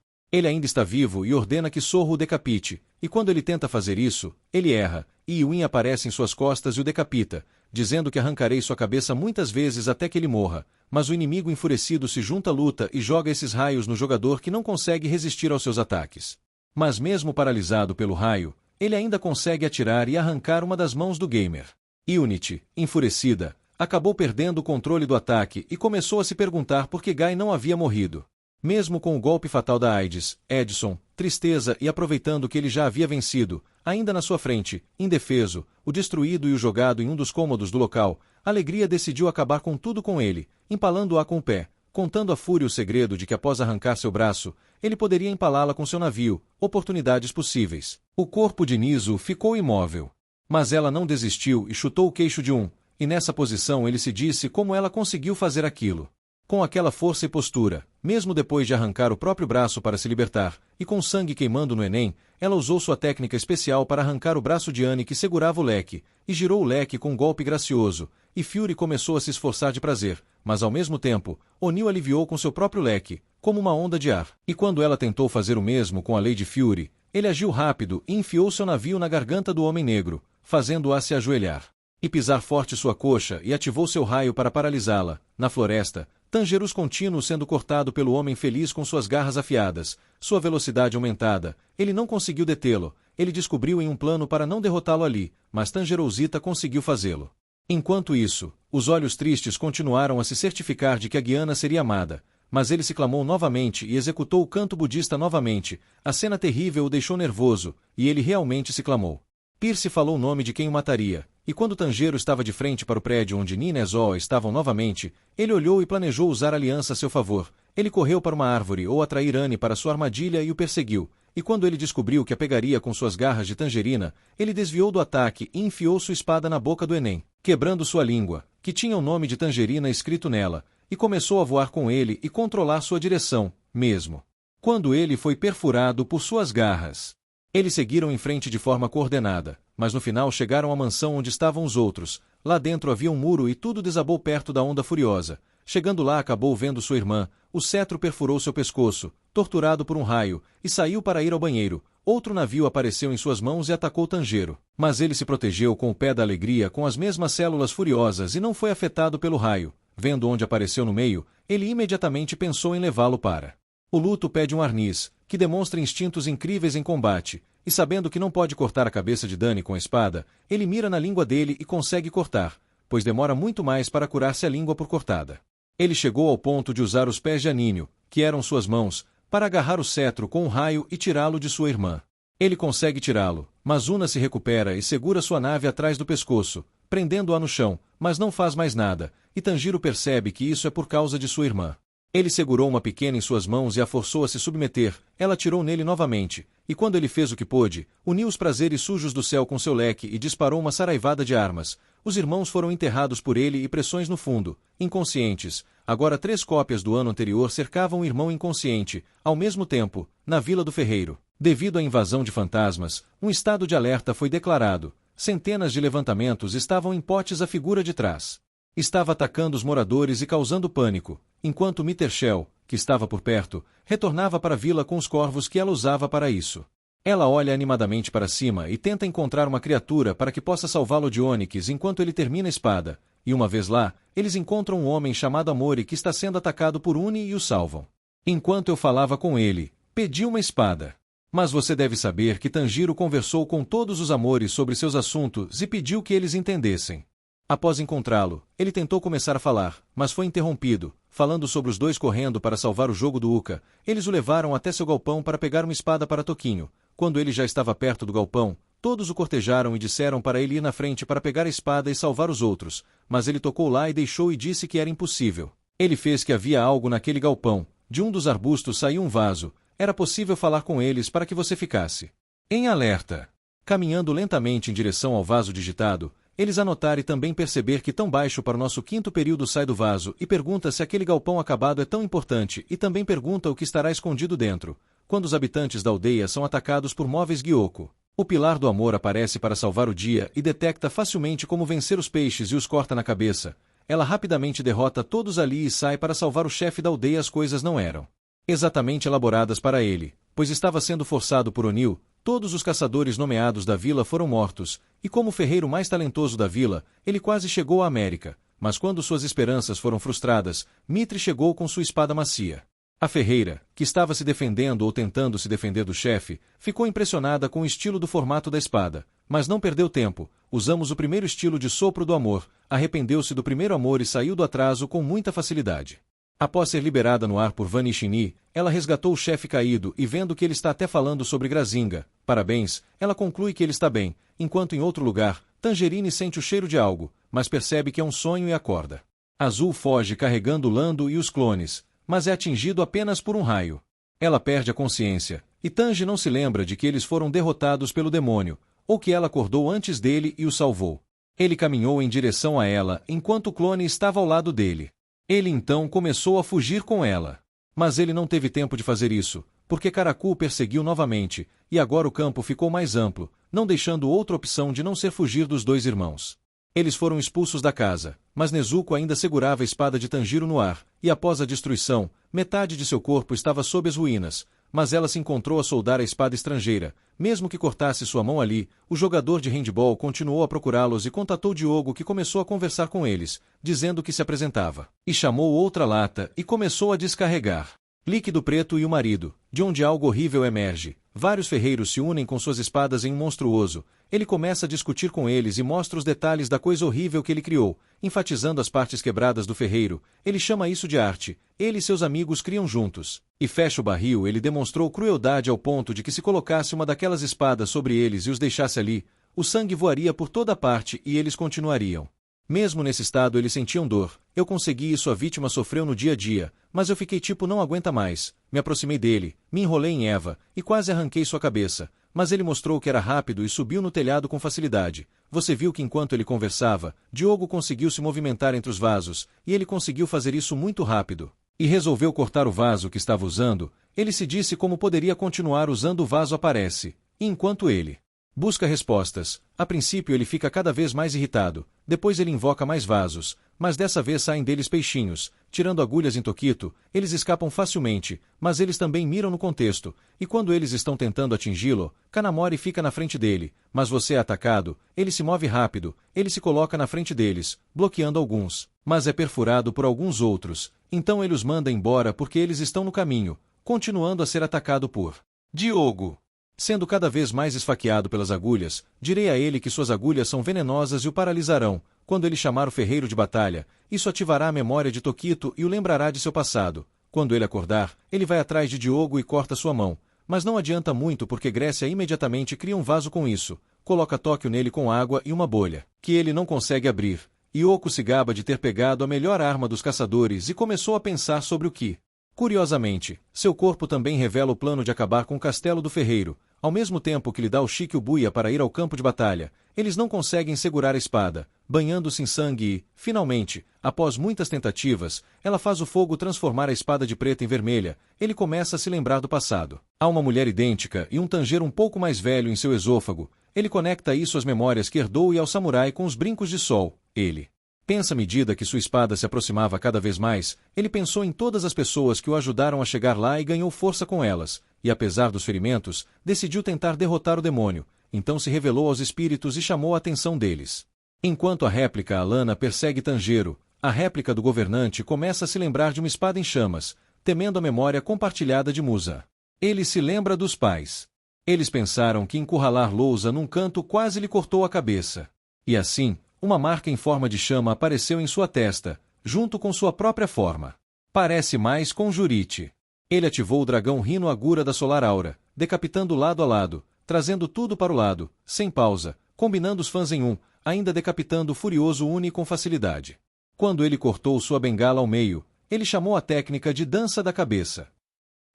está vivo e ordena que Sorro o decapite, e quando ele tenta fazer isso, ele erra, e Yuin aparece em suas costas e o decapita, dizendo que arrancarei sua cabeça muitas vezes até que ele morra, mas o inimigo enfurecido se junta à luta e joga esses raios no jogador, que não consegue resistir aos seus ataques. Mas mesmo paralisado pelo raio, ele ainda consegue atirar e arrancar uma das mãos do gamer. Unity, enfurecida, acabou perdendo o controle do ataque e começou a se perguntar por que Guy não havia morrido. Mesmo com o golpe fatal da AIDS, Edson, tristeza e aproveitando que ele já havia vencido, ainda na sua frente, indefeso, o destruído e o jogado em um dos cômodos do local, Alegria decidiu acabar com tudo com ele, empalando-a com o pé, contando a Fúria o segredo de que após arrancar seu braço, ele poderia empalá-la com seu navio. Oportunidades possíveis. O corpo de Niso ficou imóvel. Mas ela não desistiu e chutou o queixo de e nessa posição ele se disse como ela conseguiu fazer aquilo. Com aquela força e postura, mesmo depois de arrancar o próprio braço para se libertar, e com sangue queimando no Enem, ela usou sua técnica especial para arrancar o braço de Annie que segurava o leque, e girou o leque com um golpe gracioso, e Fury começou a se esforçar de prazer, mas ao mesmo tempo, O'Neill aliviou com seu próprio leque, como uma onda de ar. E quando ela tentou fazer o mesmo com a Lady Fury, ele agiu rápido e enfiou seu navio na garganta do Homem Negro, fazendo-a se ajoelhar. E pisar forte sua coxa e ativou seu raio para paralisá-la. Na floresta, Tangerus contínuo sendo cortado pelo Homem Feliz com suas garras afiadas, sua velocidade aumentada, ele não conseguiu detê-lo, ele descobriu em um plano para não derrotá-lo ali, mas Tangerosita conseguiu fazê-lo. Enquanto isso, os olhos tristes continuaram a se certificar de que a Guiana seria amada, mas ele se clamou novamente e executou o canto budista novamente, a cena terrível o deixou nervoso, e ele realmente se clamou. Pierce falou o nome de quem o mataria, e quando Tanjiro estava de frente para o prédio onde Nina e Zoa estavam novamente, ele olhou e planejou usar a aliança a seu favor. Ele correu para uma árvore ou atrair Annie para sua armadilha e o perseguiu, e quando ele descobriu que a pegaria com suas garras de tangerina, ele desviou do ataque e enfiou sua espada na boca do Enem, quebrando sua língua, que tinha o nome de Tangerina escrito nela, e começou a voar com ele e controlar sua direção, mesmo quando ele foi perfurado por suas garras. Eles seguiram em frente de forma coordenada, mas no final chegaram à mansão onde estavam os outros. Lá dentro havia um muro e tudo desabou perto da onda furiosa. Chegando lá acabou vendo sua irmã, o cetro perfurou seu pescoço, torturado por um raio, e saiu para ir ao banheiro. Outro navio apareceu em suas mãos e atacou Tanjiro. Mas ele se protegeu com o pé da alegria com as mesmas células furiosas e não foi afetado pelo raio. Vendo onde apareceu no meio, ele imediatamente pensou em levá-lo para. O luto pede um arniz, que demonstra instintos incríveis em combate, e sabendo que não pode cortar a cabeça de Dani com a espada, ele mira na língua dele e consegue cortar, pois demora muito mais para curar-se a língua por cortada. Ele chegou ao ponto de usar os pés de Aninho, que eram suas mãos, para agarrar o cetro com um raio e tirá-lo de sua irmã. Ele consegue tirá-lo, mas Una se recupera e segura sua nave atrás do pescoço, prendendo-a no chão, mas não faz mais nada, e Tanjiro percebe que isso é por causa de sua irmã. Ele segurou uma pequena em suas mãos e a forçou a se submeter, ela atirou nele novamente, e quando ele fez o que pôde, uniu os prazeres sujos do céu com seu leque e disparou uma saraivada de armas. Os irmãos foram enterrados por ele e pressões no fundo, inconscientes. Agora 3 cópias do ano anterior cercavam o irmão inconsciente, ao mesmo tempo, na Vila do Ferreiro. Devido à invasão de fantasmas, um estado de alerta foi declarado. Centenas de levantamentos estavam em potes à figura de trás. Estava atacando os moradores e causando pânico, enquanto Mittershell, que estava por perto, retornava para a vila com os corvos que ela usava para isso. Ela olha animadamente para cima e tenta encontrar uma criatura para que possa salvá-lo de Onyx enquanto ele termina a espada, e uma vez lá, eles encontram um homem chamado Amori que está sendo atacado por Uni e o salvam. Enquanto eu falava com ele, pedi uma espada. Mas você deve saber que Tanjiro conversou com todos os Amores sobre seus assuntos e pediu que eles entendessem. Após encontrá-lo, ele tentou começar a falar, mas foi interrompido, falando sobre os dois correndo para salvar o jogo do Uka. Eles o levaram até seu galpão para pegar uma espada para Toquinho. Quando ele já estava perto do galpão, todos o cortejaram e disseram para ele ir na frente para pegar a espada e salvar os outros, mas ele tocou lá e deixou e disse que era impossível. Ele fez que havia algo naquele galpão. De um dos arbustos saiu um vaso. Era possível falar com eles para que você ficasse em alerta. Caminhando lentamente em direção ao vaso digitado, eles anotaram e também perceber que tão baixo para o nosso 5º período sai do vaso e pergunta se aquele galpão acabado é tão importante e também pergunta o que estará escondido dentro. Quando os habitantes da aldeia são atacados por móveis Gyoko, o Pilar do Amor aparece para salvar o dia e detecta facilmente como vencer os peixes e os corta na cabeça. Ela rapidamente derrota todos ali e sai para salvar o chefe da aldeia. As coisas não eram exatamente elaboradas para ele, pois estava sendo forçado por O'Neill. Todos os caçadores nomeados da vila foram mortos, e como o ferreiro mais talentoso da vila, ele quase chegou à América, mas quando suas esperanças foram frustradas, Mitre chegou com sua espada macia. A ferreira, que estava se defendendo ou tentando se defender do chefe, ficou impressionada com o estilo do formato da espada, mas não perdeu tempo. Usamos o primeiro estilo de sopro do amor, arrependeu-se do primeiro amor e saiu do atraso com muita facilidade. Após ser liberada no ar por Vanishini, ela resgatou o chefe caído e vendo que ele está até falando sobre Grazinga, parabéns, ela conclui que ele está bem, enquanto em outro lugar, Tangerine sente o cheiro de algo, mas percebe que é um sonho e acorda. Azul foge carregando Lando e os clones, mas é atingido apenas por um raio. Ela perde a consciência, e Tange não se lembra de que eles foram derrotados pelo demônio, ou que ela acordou antes dele e o salvou. Ele caminhou em direção a ela enquanto o clone estava ao lado dele. Ele então começou a fugir com ela. Mas ele não teve tempo de fazer isso, porque Caracu o perseguiu novamente, e agora o campo ficou mais amplo, não deixando outra opção de não ser fugir dos dois irmãos. Eles foram expulsos da casa, mas Nezuko ainda segurava a espada de Tanjiro no ar, e após a destruição, metade de seu corpo estava sob as ruínas, mas ela se encontrou a soldar a espada estrangeira. Mesmo que cortasse sua mão ali, o jogador de handball continuou a procurá-los e contatou Diogo, que começou a conversar com eles, dizendo que se apresentava. E chamou outra lata e começou a descarregar. Líquido preto e o marido, de onde algo horrível emerge. Vários ferreiros se unem com suas espadas em um monstruoso. Ele começa a discutir com eles e mostra os detalhes da coisa horrível que ele criou, enfatizando as partes quebradas do ferreiro. Ele chama isso de arte. Ele e seus amigos criam juntos. E fecha o barril. Ele demonstrou crueldade ao ponto de que se colocasse uma daquelas espadas sobre eles e os deixasse ali, o sangue voaria por toda parte e eles continuariam. Mesmo nesse estado eles sentiam dor. Eu consegui e sua vítima sofreu no dia a dia, mas eu fiquei tipo não aguenta mais. Me aproximei dele, me enrolei em Eva, e quase arranquei sua cabeça. Mas ele mostrou que era rápido e subiu no telhado com facilidade. Você viu que enquanto ele conversava, Diogo conseguiu se movimentar entre os vasos, e ele conseguiu fazer isso muito rápido. E resolveu cortar o vaso que estava usando. Ele se disse como poderia continuar usando o vaso aparece. E enquanto ele busca respostas, a princípio ele fica cada vez mais irritado, depois ele invoca mais vasos, mas dessa vez saem deles peixinhos, tirando agulhas em Tokito, eles escapam facilmente, mas eles também miram no contexto, e quando eles estão tentando atingi-lo, Kanamori fica na frente dele, mas você é atacado, ele se move rápido, ele se coloca na frente deles, bloqueando alguns, mas é perfurado por alguns outros, então ele os manda embora porque eles estão no caminho, continuando a ser atacado por Diogo. Sendo cada vez mais esfaqueado pelas agulhas, direi a ele que suas agulhas são venenosas e o paralisarão. Quando ele chamar o ferreiro de batalha, isso ativará a memória de Tokito e o lembrará de seu passado. Quando ele acordar, ele vai atrás de Diogo e corta sua mão. Mas não adianta muito porque Grécia imediatamente cria um vaso com isso, coloca Tóquio nele com água e uma bolha, que ele não consegue abrir. Yoko se gaba de ter pegado a melhor arma dos caçadores e começou a pensar sobre o que. Curiosamente, seu corpo também revela o plano de acabar com o castelo do ferreiro. Ao mesmo tempo que lhe dá o Shikyu-buya para ir ao campo de batalha, eles não conseguem segurar a espada, banhando-se em sangue e, finalmente, após muitas tentativas, ela faz o fogo transformar a espada de preta em vermelha. Ele começa a se lembrar do passado. Há uma mulher idêntica e um Tanjiro um pouco mais velho em seu esôfago. Ele conecta isso às memórias que herdou e ao samurai com os brincos de sol. Ele pensa à medida que sua espada se aproximava cada vez mais, ele pensou em todas as pessoas que o ajudaram a chegar lá e ganhou força com elas, e apesar dos ferimentos, decidiu tentar derrotar o demônio, então se revelou aos espíritos e chamou a atenção deles. Enquanto a réplica Alana persegue Tanjiro, a réplica do governante começa a se lembrar de uma espada em chamas, temendo a memória compartilhada de Musa. Ele se lembra dos pais. Eles pensaram que encurralar Lousa num canto quase lhe cortou a cabeça. E assim, uma marca em forma de chama apareceu em sua testa, junto com sua própria forma. Parece mais com Jurite. Ele ativou o dragão Rino Agura da Solar Aura, decapitando lado a lado, trazendo tudo para o lado, sem pausa, combinando os fãs em um, ainda decapitando o furioso Uni com facilidade. Quando ele cortou sua bengala ao meio, ele chamou a técnica de dança da cabeça.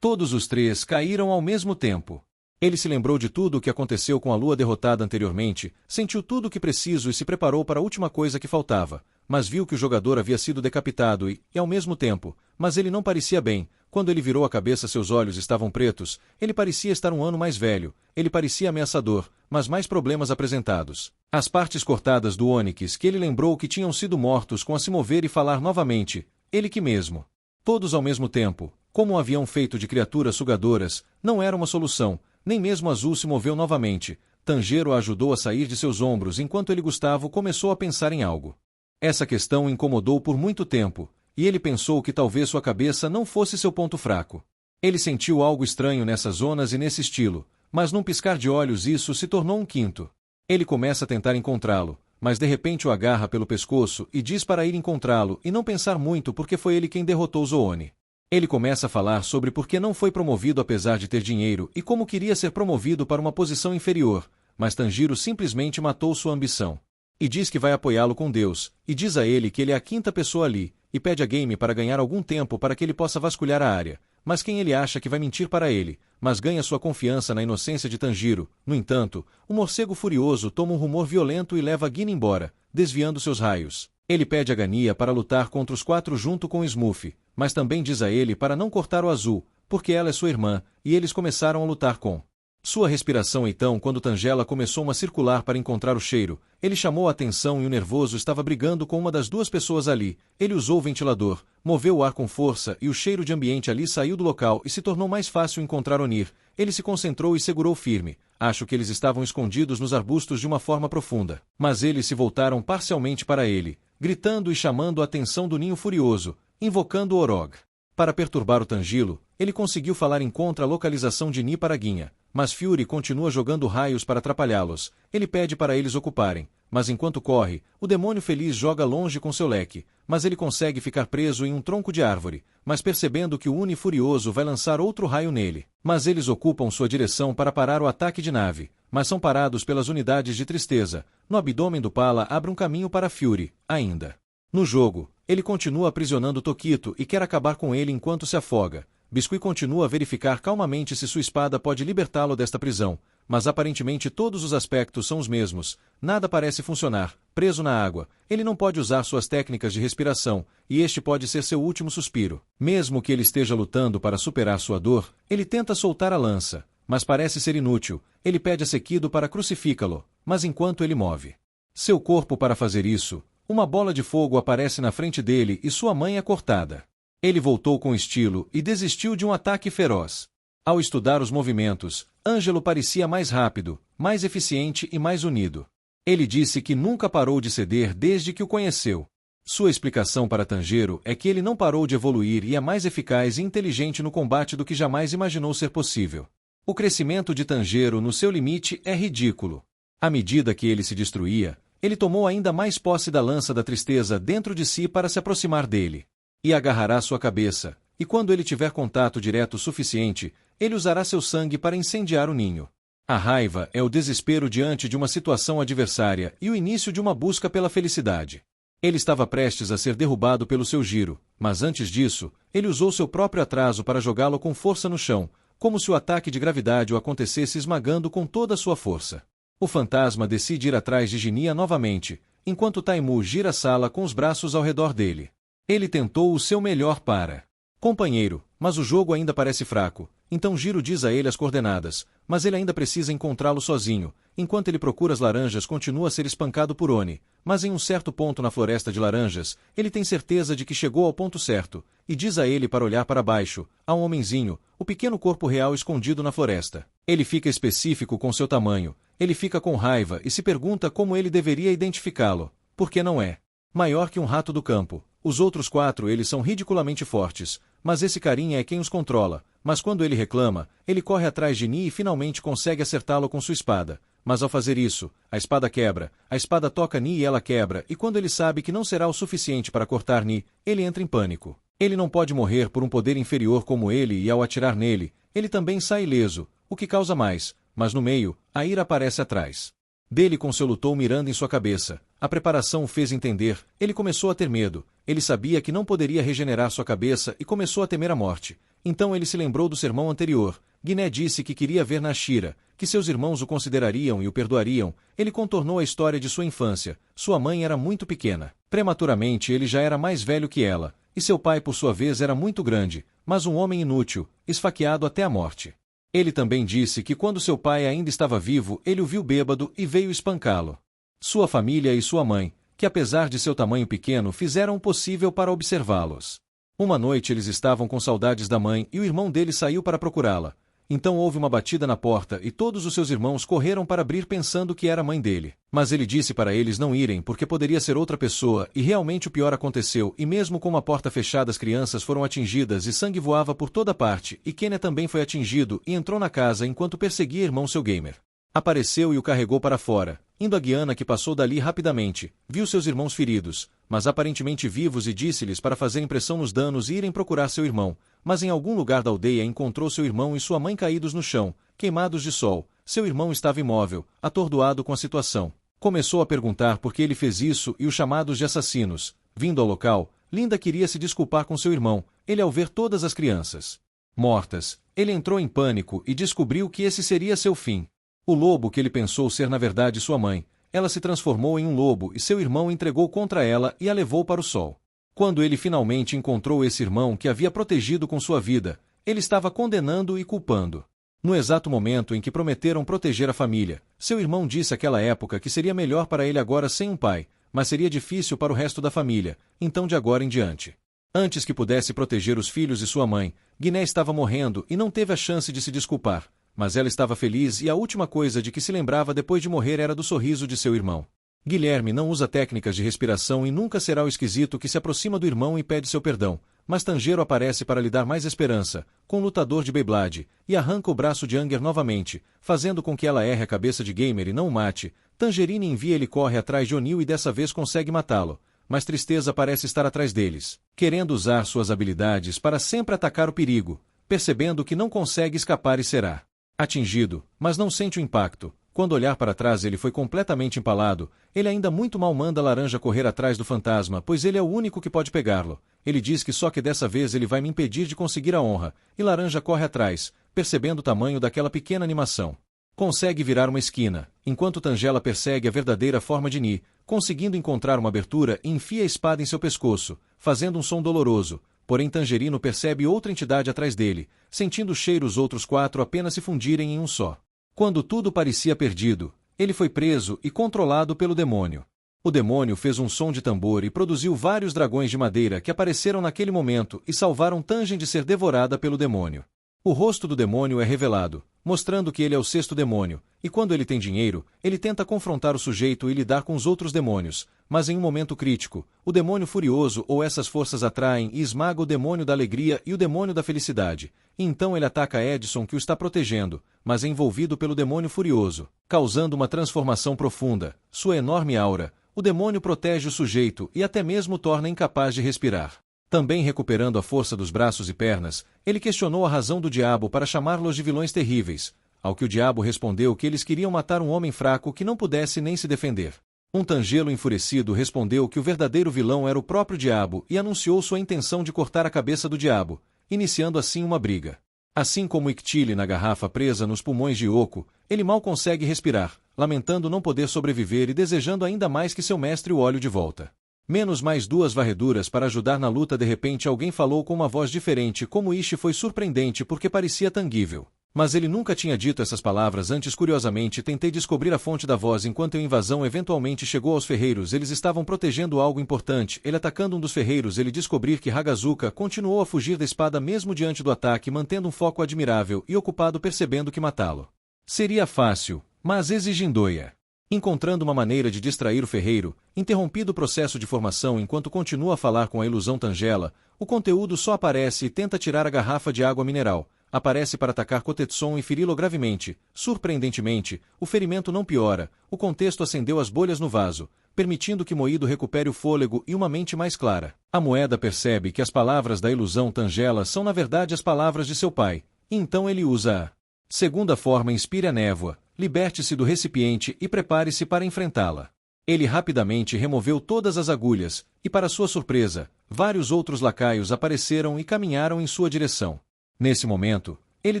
Todos os três caíram ao mesmo tempo. Ele se lembrou de tudo o que aconteceu com a lua derrotada anteriormente, sentiu tudo o que preciso e se preparou para a última coisa que faltava, mas viu que o jogador havia sido decapitado e, ao mesmo tempo, mas ele não parecia bem. Quando ele virou a cabeça seus olhos estavam pretos, ele parecia estar um ano mais velho, ele parecia ameaçador, mas mais problemas apresentados. As partes cortadas do Ônix que ele lembrou que tinham sido mortos com a se mover e falar novamente, ele que mesmo. Todos ao mesmo tempo, como um avião feito de criaturas sugadoras, não era uma solução. Nem mesmo Azul se moveu novamente. Tanjiro a ajudou a sair de seus ombros enquanto ele Gustavo começou a pensar em algo. Essa questão o incomodou por muito tempo, e ele pensou que talvez sua cabeça não fosse seu ponto fraco. Ele sentiu algo estranho nessas zonas e nesse estilo, mas num piscar de olhos isso se tornou um quinto. Ele começa a tentar encontrá-lo, mas de repente o agarra pelo pescoço e diz para ir encontrá-lo e não pensar muito porque foi ele quem derrotou Zoone. Ele começa a falar sobre por que não foi promovido apesar de ter dinheiro e como queria ser promovido para uma posição inferior, mas Tanjiro simplesmente matou sua ambição. E diz que vai apoiá-lo com Deus, e diz a ele que ele é a quinta pessoa ali, e pede a Game para ganhar algum tempo para que ele possa vasculhar a área, mas quem ele acha que vai mentir para ele, mas ganha sua confiança na inocência de Tanjiro. No entanto, o morcego furioso toma um rumor violento e leva Gin embora, desviando seus raios. Ele pede a Gania para lutar contra os 4 junto com Smurf, mas também diz a ele para não cortar o Azul, porque ela é sua irmã, e eles começaram a lutar com sua respiração. Então, quando Tangela começou a circular para encontrar o cheiro, ele chamou a atenção e o nervoso estava brigando com uma das 2 pessoas ali. Ele usou o ventilador, moveu o ar com força e o cheiro de ambiente ali saiu do local e se tornou mais fácil encontrar Onir. Ele se concentrou e segurou firme. Acho que eles estavam escondidos nos arbustos de uma forma profunda. Mas eles se voltaram parcialmente para ele, gritando e chamando a atenção do ninho furioso, invocando Orog. Para perturbar o Tangilo, ele conseguiu falar em contra a localização de Ni para Guinha, mas Fury continua jogando raios para atrapalhá-los. Ele pede para eles ocuparem, mas enquanto corre, o demônio feliz joga longe com seu leque, mas ele consegue ficar preso em um tronco de árvore, mas percebendo que o Uni furioso vai lançar outro raio nele. Mas eles ocupam sua direção para parar o ataque de nave, mas são parados pelas unidades de tristeza. No abdômen do Pala abre um caminho para Fury, ainda. No jogo, ele continua aprisionando Tokito e quer acabar com ele enquanto se afoga. Biscuit continua a verificar calmamente se sua espada pode libertá-lo desta prisão, mas aparentemente todos os aspectos são os mesmos. Nada parece funcionar. Preso na água, ele não pode usar suas técnicas de respiração, e este pode ser seu último suspiro. Mesmo que ele esteja lutando para superar sua dor, ele tenta soltar a lança, mas parece ser inútil. Ele pede a Sekido para crucificá-lo, mas enquanto ele move seu corpo para fazer isso, uma bola de fogo aparece na frente dele e sua mãe é cortada. Ele voltou com estilo e desistiu de um ataque feroz. Ao estudar os movimentos, Ângelo parecia mais rápido, mais eficiente e mais unido. Ele disse que nunca parou de ceder desde que o conheceu. Sua explicação para Tanjiro é que ele não parou de evoluir e é mais eficaz e inteligente no combate do que jamais imaginou ser possível. O crescimento de Tanjiro no seu limite é ridículo. À medida que ele se destruía, ele tomou ainda mais posse da lança da tristeza dentro de si para se aproximar dele. E agarrará sua cabeça, e quando ele tiver contato direto suficiente, ele usará seu sangue para incendiar o ninho. A raiva é o desespero diante de uma situação adversária e o início de uma busca pela felicidade. Ele estava prestes a ser derrubado pelo seu giro, mas antes disso, ele usou seu próprio atraso para jogá-lo com força no chão, como se o ataque de gravidade o acontecesse esmagando com toda a sua força. O fantasma decide ir atrás de Ginia novamente, enquanto Taimu gira a sala com os braços ao redor dele. Ele tentou o seu melhor para companheiro, mas o jogo ainda parece fraco, então Giro diz a ele as coordenadas, mas ele ainda precisa encontrá-lo sozinho. Enquanto ele procura as laranjas, continua a ser espancado por Oni, mas em um certo ponto na floresta de laranjas, ele tem certeza de que chegou ao ponto certo, e diz a ele para olhar para baixo. Há um homenzinho, o pequeno corpo real escondido na floresta. Ele fica específico com seu tamanho, ele fica com raiva e se pergunta como ele deveria identificá-lo, porque não é maior que um rato do campo. Os outros 4 eles são ridiculamente fortes, mas esse carinha é quem os controla. Mas quando ele reclama, ele corre atrás de Ni e finalmente consegue acertá-lo com sua espada. Mas ao fazer isso, a espada quebra, a espada toca Ni e ela quebra, e quando ele sabe que não será o suficiente para cortar Ni, ele entra em pânico. Ele não pode morrer por um poder inferior como ele e ao atirar nele, ele também sai ileso, o que causa mais, mas no meio, a ira aparece atrás dele com seu lutou mirando em sua cabeça. A preparação o fez entender, ele começou a ter medo, ele sabia que não poderia regenerar sua cabeça e começou a temer a morte. Então ele se lembrou do sermão anterior. Guiné disse que queria ver Nashira, que seus irmãos o considerariam e o perdoariam. Ele contornou a história de sua infância. Sua mãe era muito pequena. Prematuramente ele já era mais velho que ela, e seu pai por sua vez era muito grande, mas um homem inútil, esfaqueado até a morte. Ele também disse que quando seu pai ainda estava vivo, ele o viu bêbado e veio espancá-lo. Sua família e sua mãe, que apesar de seu tamanho pequeno, fizeram o possível para observá-los. Uma noite eles estavam com saudades da mãe e o irmão dele saiu para procurá-la. Então houve uma batida na porta e todos os seus irmãos correram para abrir pensando que era a mãe dele. Mas ele disse para eles não irem porque poderia ser outra pessoa e realmente o pior aconteceu e mesmo com a porta fechada as crianças foram atingidas e sangue voava por toda parte e Kenya também foi atingido e entrou na casa enquanto perseguia irmão seu gamer. Apareceu e o carregou para fora, indo a Guiana que passou dali rapidamente, viu seus irmãos feridos, mas aparentemente vivos e disse-lhes para fazer impressão nos danos e irem procurar seu irmão, mas em algum lugar da aldeia encontrou seu irmão e sua mãe caídos no chão, queimados de sol. Seu irmão estava imóvel, atordoado com a situação. Começou a perguntar por que ele fez isso e os chamados de assassinos. Vindo ao local, Linda queria se desculpar com seu irmão, ele ao ver todas as crianças mortas, ele entrou em pânico e descobriu que esse seria seu fim. O lobo que ele pensou ser na verdade sua mãe, ela se transformou em um lobo e seu irmão entregou contra ela e a levou para o sol. Quando ele finalmente encontrou esse irmão que havia protegido com sua vida, ele estava condenando e culpando. No exato momento em que prometeram proteger a família, seu irmão disse àquela época que seria melhor para ele agora sem um pai, mas seria difícil para o resto da família, então de agora em diante. Antes que pudesse proteger os filhos e sua mãe, Guiné estava morrendo e não teve a chance de se desculpar, mas ela estava feliz e a última coisa de que se lembrava depois de morrer era do sorriso de seu irmão. Guilherme não usa técnicas de respiração e nunca será o esquisito que se aproxima do irmão e pede seu perdão, mas Tanjiro aparece para lhe dar mais esperança, com o lutador de Beyblade, e arranca o braço de Anger novamente, fazendo com que ela erre a cabeça de Gamer e não o mate. Tangerine envia ele corre atrás de Onil e dessa vez consegue matá-lo, mas Tristeza parece estar atrás deles, querendo usar suas habilidades para sempre atacar o perigo, percebendo que não consegue escapar e será atingido, mas não sente o impacto. Quando olhar para trás ele foi completamente empalado, ele ainda muito mal manda Laranja correr atrás do fantasma, pois ele é o único que pode pegá-lo. Ele diz que só que dessa vez ele vai me impedir de conseguir a honra, e Laranja corre atrás, percebendo o tamanho daquela pequena animação. Consegue virar uma esquina, enquanto Tangela persegue a verdadeira forma de Ni, conseguindo encontrar uma abertura e enfia a espada em seu pescoço, fazendo um som doloroso, porém Tangerino percebe outra entidade atrás dele, sentindo o cheiro os outros 4 apenas se fundirem em um só. Quando tudo parecia perdido, ele foi preso e controlado pelo demônio. O demônio fez um som de tambor e produziu vários dragões de madeira que apareceram naquele momento e salvaram Tangen de ser devorada pelo demônio. O rosto do demônio é revelado, mostrando que ele é o 6º demônio, e quando ele tem dinheiro, ele tenta confrontar o sujeito e lidar com os outros demônios, mas em um momento crítico, o demônio furioso ou essas forças atraem e esmaga o demônio da alegria e o demônio da felicidade, e então ele ataca Edson que o está protegendo, mas é envolvido pelo demônio furioso, causando uma transformação profunda. Sua enorme aura, o demônio protege o sujeito e até mesmo o torna incapaz de respirar. Também recuperando a força dos braços e pernas, ele questionou a razão do diabo para chamá-los de vilões terríveis, ao que o diabo respondeu que eles queriam matar um homem fraco que não pudesse nem se defender. Um Tangelo enfurecido respondeu que o verdadeiro vilão era o próprio diabo e anunciou sua intenção de cortar a cabeça do diabo, iniciando assim uma briga. Assim como Ictile na garrafa presa nos pulmões de Yoko, ele mal consegue respirar, lamentando não poder sobreviver e desejando ainda mais que seu mestre o olhe de volta. Menos mais 2 varreduras para ajudar na luta. De repente alguém falou com uma voz diferente. Como Ishi foi surpreendente porque parecia tangível. Mas ele nunca tinha dito essas palavras antes. Curiosamente tentei descobrir a fonte da voz enquanto a invasão eventualmente chegou aos ferreiros. Eles estavam protegendo algo importante. Ele atacando um dos ferreiros. Ele descobrir que Hagazuka continuou a fugir da espada mesmo diante do ataque, mantendo um foco admirável e ocupado percebendo que matá-lo seria fácil, mas exigindo-a. Encontrando uma maneira de distrair o ferreiro, interrompido o processo de formação enquanto continua a falar com a ilusão Tangela, o conteúdo só aparece e tenta tirar a garrafa de água mineral. Aparece para atacar Kotetson e feri-lo gravemente. Surpreendentemente, o ferimento não piora, o contexto acendeu as bolhas no vaso, permitindo que Moído recupere o fôlego e uma mente mais clara. A moeda percebe que as palavras da ilusão Tangela são na verdade as palavras de seu pai, e então ele usa a segunda forma. Inspire a névoa, liberte-se do recipiente e prepare-se para enfrentá-la. Ele rapidamente removeu todas as agulhas, e para sua surpresa, vários outros lacaios apareceram e caminharam em sua direção. Nesse momento, ele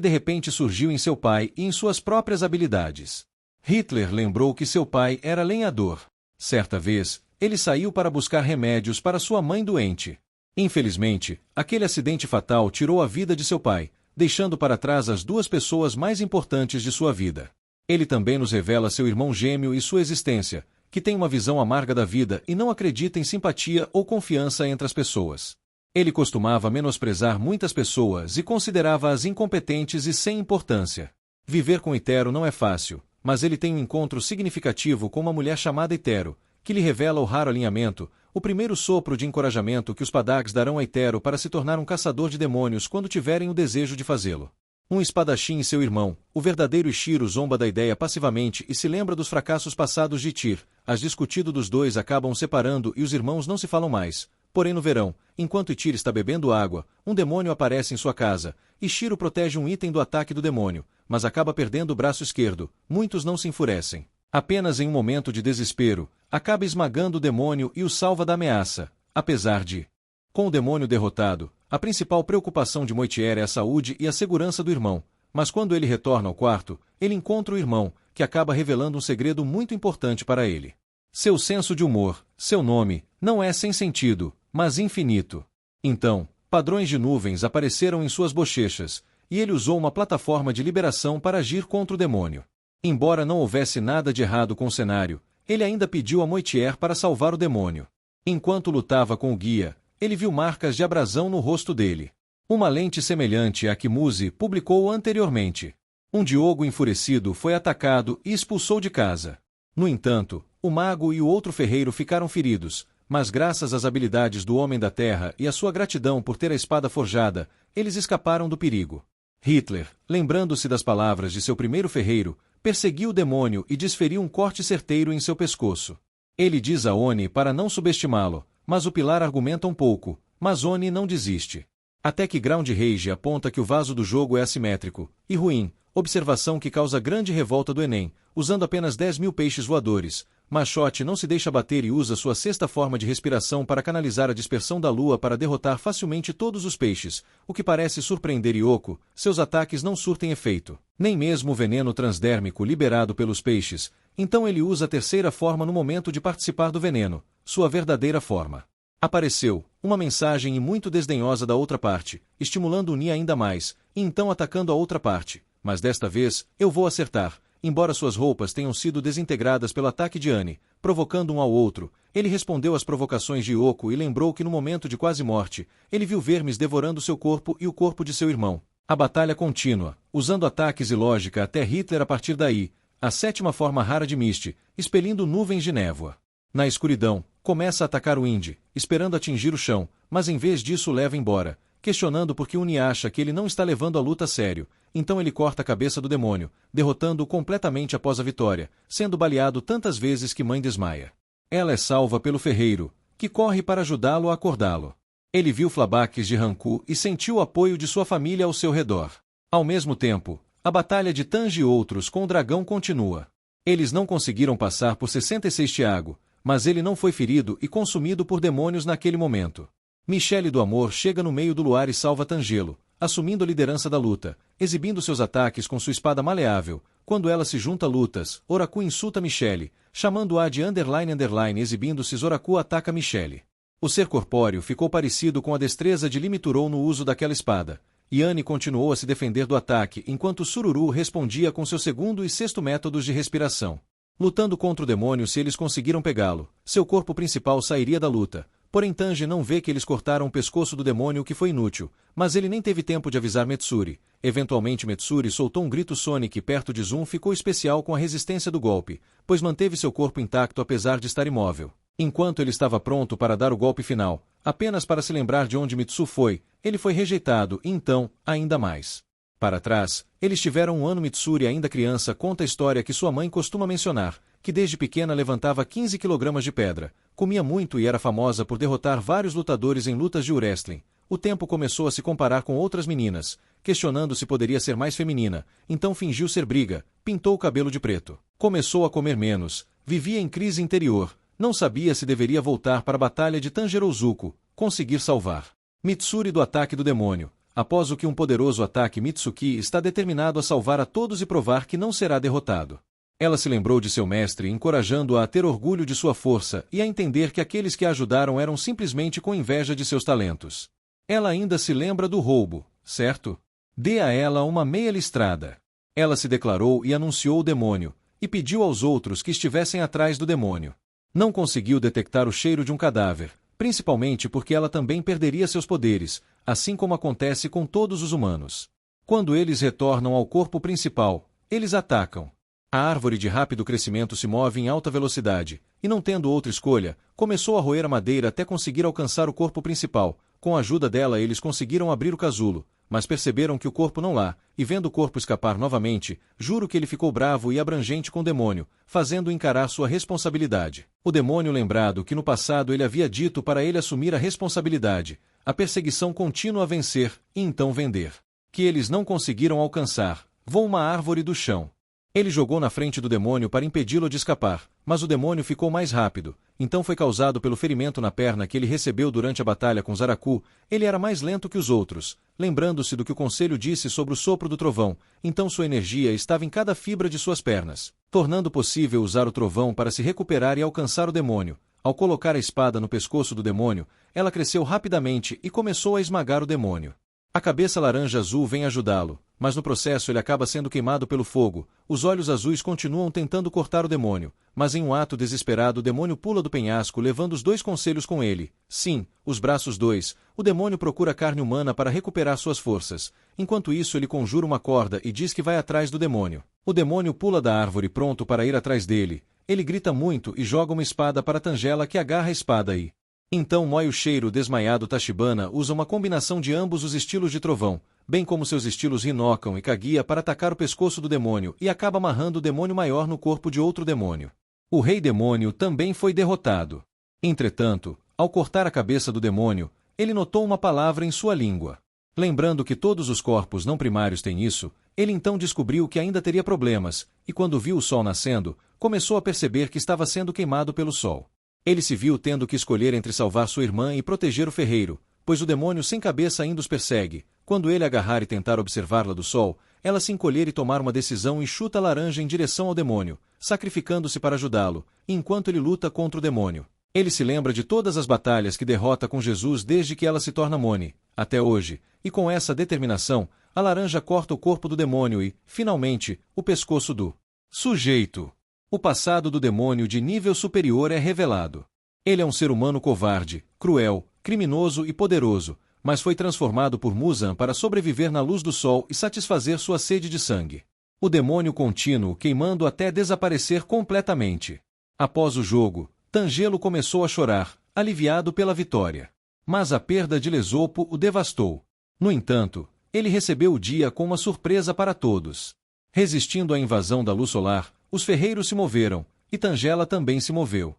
de repente surgiu em seu pai e em suas próprias habilidades. Hitler lembrou que seu pai era lenhador. Certa vez, ele saiu para buscar remédios para sua mãe doente. Infelizmente, aquele acidente fatal tirou a vida de seu pai, deixando para trás as 2 pessoas mais importantes de sua vida. Ele também nos revela seu irmão gêmeo e sua existência, que tem uma visão amarga da vida e não acredita em simpatia ou confiança entre as pessoas. Ele costumava menosprezar muitas pessoas e considerava-as incompetentes e sem importância. Viver com Itero não é fácil, mas ele tem um encontro significativo com uma mulher chamada Itero, que lhe revela o raro alinhamento, o primeiro sopro de encorajamento que os Padags darão a Itero para se tornar um caçador de demônios quando tiverem o desejo de fazê-lo. Um espadachim e seu irmão, o verdadeiro Ishiro, zomba da ideia passivamente e se lembra dos fracassos passados de Tyr. As discutido dos dois acabam separando e os irmãos não se falam mais. Porém no verão, enquanto Ichiro está bebendo água, um demônio aparece em sua casa. Ishiro protege um item do ataque do demônio, mas acaba perdendo o braço esquerdo. Muitos não se enfurecem. Apenas em um momento de desespero, acaba esmagando o demônio e o salva da ameaça. Apesar de, com o demônio derrotado, a principal preocupação de Moitier é a saúde e a segurança do irmão, mas quando ele retorna ao quarto, ele encontra o irmão, que acaba revelando um segredo muito importante para ele. Seu senso de humor, seu nome, não é sem sentido, mas infinito. Então, padrões de nuvens apareceram em suas bochechas, e ele usou uma plataforma de liberação para agir contra o demônio. Embora não houvesse nada de errado com o cenário, ele ainda pediu a Moitier para salvar o demônio. Enquanto lutava com o guia, ele viu marcas de abrasão no rosto dele. Uma lente semelhante à que Muse publicou anteriormente. Um Diogo enfurecido foi atacado e expulsou de casa. No entanto, o mago e o outro ferreiro ficaram feridos, mas graças às habilidades do Homem da Terra e à sua gratidão por ter a espada forjada, eles escaparam do perigo. Hitler, lembrando-se das palavras de seu primeiro ferreiro, perseguiu o demônio e desferiu um corte certeiro em seu pescoço. Ele diz a Oni para não subestimá-lo, mas o pilar argumenta um pouco, mas Oni não desiste. Até que Ground Rage aponta que o vaso do jogo é assimétrico e ruim, observação que causa grande revolta do Enem, usando apenas 10.000 peixes voadores. Machote não se deixa bater e usa sua sexta forma de respiração para canalizar a dispersão da lua para derrotar facilmente todos os peixes, o que parece surpreender Yoko. Seus ataques não surtem efeito, nem mesmo o veneno transdérmico liberado pelos peixes, então ele usa a terceira forma no momento de participar do veneno, sua verdadeira forma. Apareceu uma mensagem e muito desdenhosa da outra parte, estimulando o Ni ainda mais, e então atacando a outra parte. Mas desta vez, eu vou acertar. Embora suas roupas tenham sido desintegradas pelo ataque de Annie, provocando um ao outro, ele respondeu às provocações de Yoko e lembrou que no momento de quase morte, ele viu vermes devorando seu corpo e o corpo de seu irmão. A batalha contínua, usando ataques e lógica até Hitler a partir daí, a sétima forma rara de Mist, expelindo nuvens de névoa. Na escuridão, começa a atacar o Indy, esperando atingir o chão, mas em vez disso o leva embora, questionando por que Uni acha que ele não está levando a luta a sério. Então ele corta a cabeça do demônio, derrotando-o completamente após a vitória, sendo baleado tantas vezes que Mãe desmaia. Ela é salva pelo ferreiro, que corre para ajudá-lo a acordá-lo. Ele viu flabaques de Ranku e sentiu o apoio de sua família ao seu redor. Ao mesmo tempo, a batalha de Tange e outros com o dragão continua. Eles não conseguiram passar por 66 Tiago, mas ele não foi ferido e consumido por demônios naquele momento. Michele do Amor chega no meio do luar e salva Tangelo, assumindo a liderança da luta, exibindo seus ataques com sua espada maleável. Quando ela se junta a lutas, Oraku insulta Michele, chamando-a de __, exibindo-se Zoraku ataca Michele. O ser corpóreo ficou parecido com a destreza de Limiturou no uso daquela espada. Yanni continuou a se defender do ataque enquanto Sururu respondia com seu segundo e sexto métodos de respiração. Lutando contra o demônio, se eles conseguiram pegá-lo, seu corpo principal sairia da luta. Porém Tange não vê que eles cortaram o pescoço do demônio, o que foi inútil, mas ele nem teve tempo de avisar Metsuri. Eventualmente Metsuri soltou um grito Sonic perto de Zoom, ficou especial com a resistência do golpe, pois manteve seu corpo intacto apesar de estar imóvel. Enquanto ele estava pronto para dar o golpe final, apenas para se lembrar de onde Mitsu foi, ele foi rejeitado e então, ainda mais. Para trás, eles tiveram um ano. Mitsuri, ainda criança, conta a história que sua mãe costuma mencionar, que desde pequena levantava 15 kg de pedra, comia muito e era famosa por derrotar vários lutadores em lutas de wrestling. O tempo começou a se comparar com outras meninas, questionando se poderia ser mais feminina, então fingiu ser briga, pintou o cabelo de preto. Começou a comer menos, vivia em crise interior, não sabia se deveria voltar para a batalha de Tangerouzuku, conseguir salvar Mitsuri do ataque do demônio. Após o que um poderoso ataque, Mitsuki está determinado a salvar a todos e provar que não será derrotado. Ela se lembrou de seu mestre, encorajando-a a ter orgulho de sua força e a entender que aqueles que a ajudaram eram simplesmente com inveja de seus talentos. Ela ainda se lembra do roubo, certo? Dê a ela uma meia listrada. Ela se declarou e anunciou o demônio, e pediu aos outros que estivessem atrás do demônio. Não conseguiu detectar o cheiro de um cadáver, principalmente porque ela também perderia seus poderes, assim como acontece com todos os humanos. Quando eles retornam ao corpo principal, eles atacam. A árvore de rápido crescimento se move em alta velocidade, e não tendo outra escolha, começou a roer a madeira até conseguir alcançar o corpo principal. Com a ajuda dela eles conseguiram abrir o casulo, mas perceberam que o corpo não lá, e vendo o corpo escapar novamente, juro que ele ficou bravo e abrangente com o demônio, fazendo-o encarar sua responsabilidade. O demônio, lembrado que no passado ele havia dito para ele assumir a responsabilidade, a perseguição contínua a vencer, e então vender. Que eles não conseguiram alcançar, voa uma árvore do chão. Ele jogou na frente do demônio para impedi-lo de escapar, mas o demônio ficou mais rápido, então foi causado pelo ferimento na perna que ele recebeu durante a batalha com Zaracu. Ele era mais lento que os outros, lembrando-se do que o conselho disse sobre o sopro do trovão, então sua energia estava em cada fibra de suas pernas, tornando possível usar o trovão para se recuperar e alcançar o demônio. Ao colocar a espada no pescoço do demônio, ela cresceu rapidamente e começou a esmagar o demônio. A cabeça laranja-azul vem ajudá-lo, mas no processo ele acaba sendo queimado pelo fogo. Os olhos azuis continuam tentando cortar o demônio, mas em um ato desesperado o demônio pula do penhasco levando os dois conselhos com ele. Sim, os braços dois. O demônio procura carne humana para recuperar suas forças. Enquanto isso ele conjura uma corda e diz que vai atrás do demônio. O demônio pula da árvore pronto para ir atrás dele. Ele grita muito e joga uma espada para Tangela que agarra a espada e... Então Moi o cheiro desmaiado Tachibana usa uma combinação de ambos os estilos de trovão, bem como seus estilos Hinokan e Kaguya para atacar o pescoço do demônio e acaba amarrando o demônio maior no corpo de outro demônio. O rei demônio também foi derrotado. Entretanto, ao cortar a cabeça do demônio, ele notou uma palavra em sua língua. Lembrando que todos os corpos não primários têm isso, ele então descobriu que ainda teria problemas, e quando viu o sol nascendo, começou a perceber que estava sendo queimado pelo sol. Ele se viu tendo que escolher entre salvar sua irmã e proteger o ferreiro, pois o demônio sem cabeça ainda os persegue. Quando ele agarrar e tentar observá-la do sol, ela se encolher e tomar uma decisão e chuta a laranja em direção ao demônio, sacrificando-se para ajudá-lo, enquanto ele luta contra o demônio. Ele se lembra de todas as batalhas que derrota com Jesus desde que ela se torna Moni, até hoje, e com essa determinação, a laranja corta o corpo do demônio e, finalmente, o pescoço do sujeito. O passado do demônio de nível superior é revelado. Ele é um ser humano covarde, cruel, criminoso e poderoso, mas foi transformado por Muzan para sobreviver na luz do sol e satisfazer sua sede de sangue. O demônio contínuo queimando até desaparecer completamente. Após o jogo, Tangelo começou a chorar, aliviado pela vitória. Mas a perda de Lesopo o devastou. No entanto, ele recebeu o dia com uma surpresa para todos. Resistindo à invasão da luz solar, os ferreiros se moveram, e Tangela também se moveu.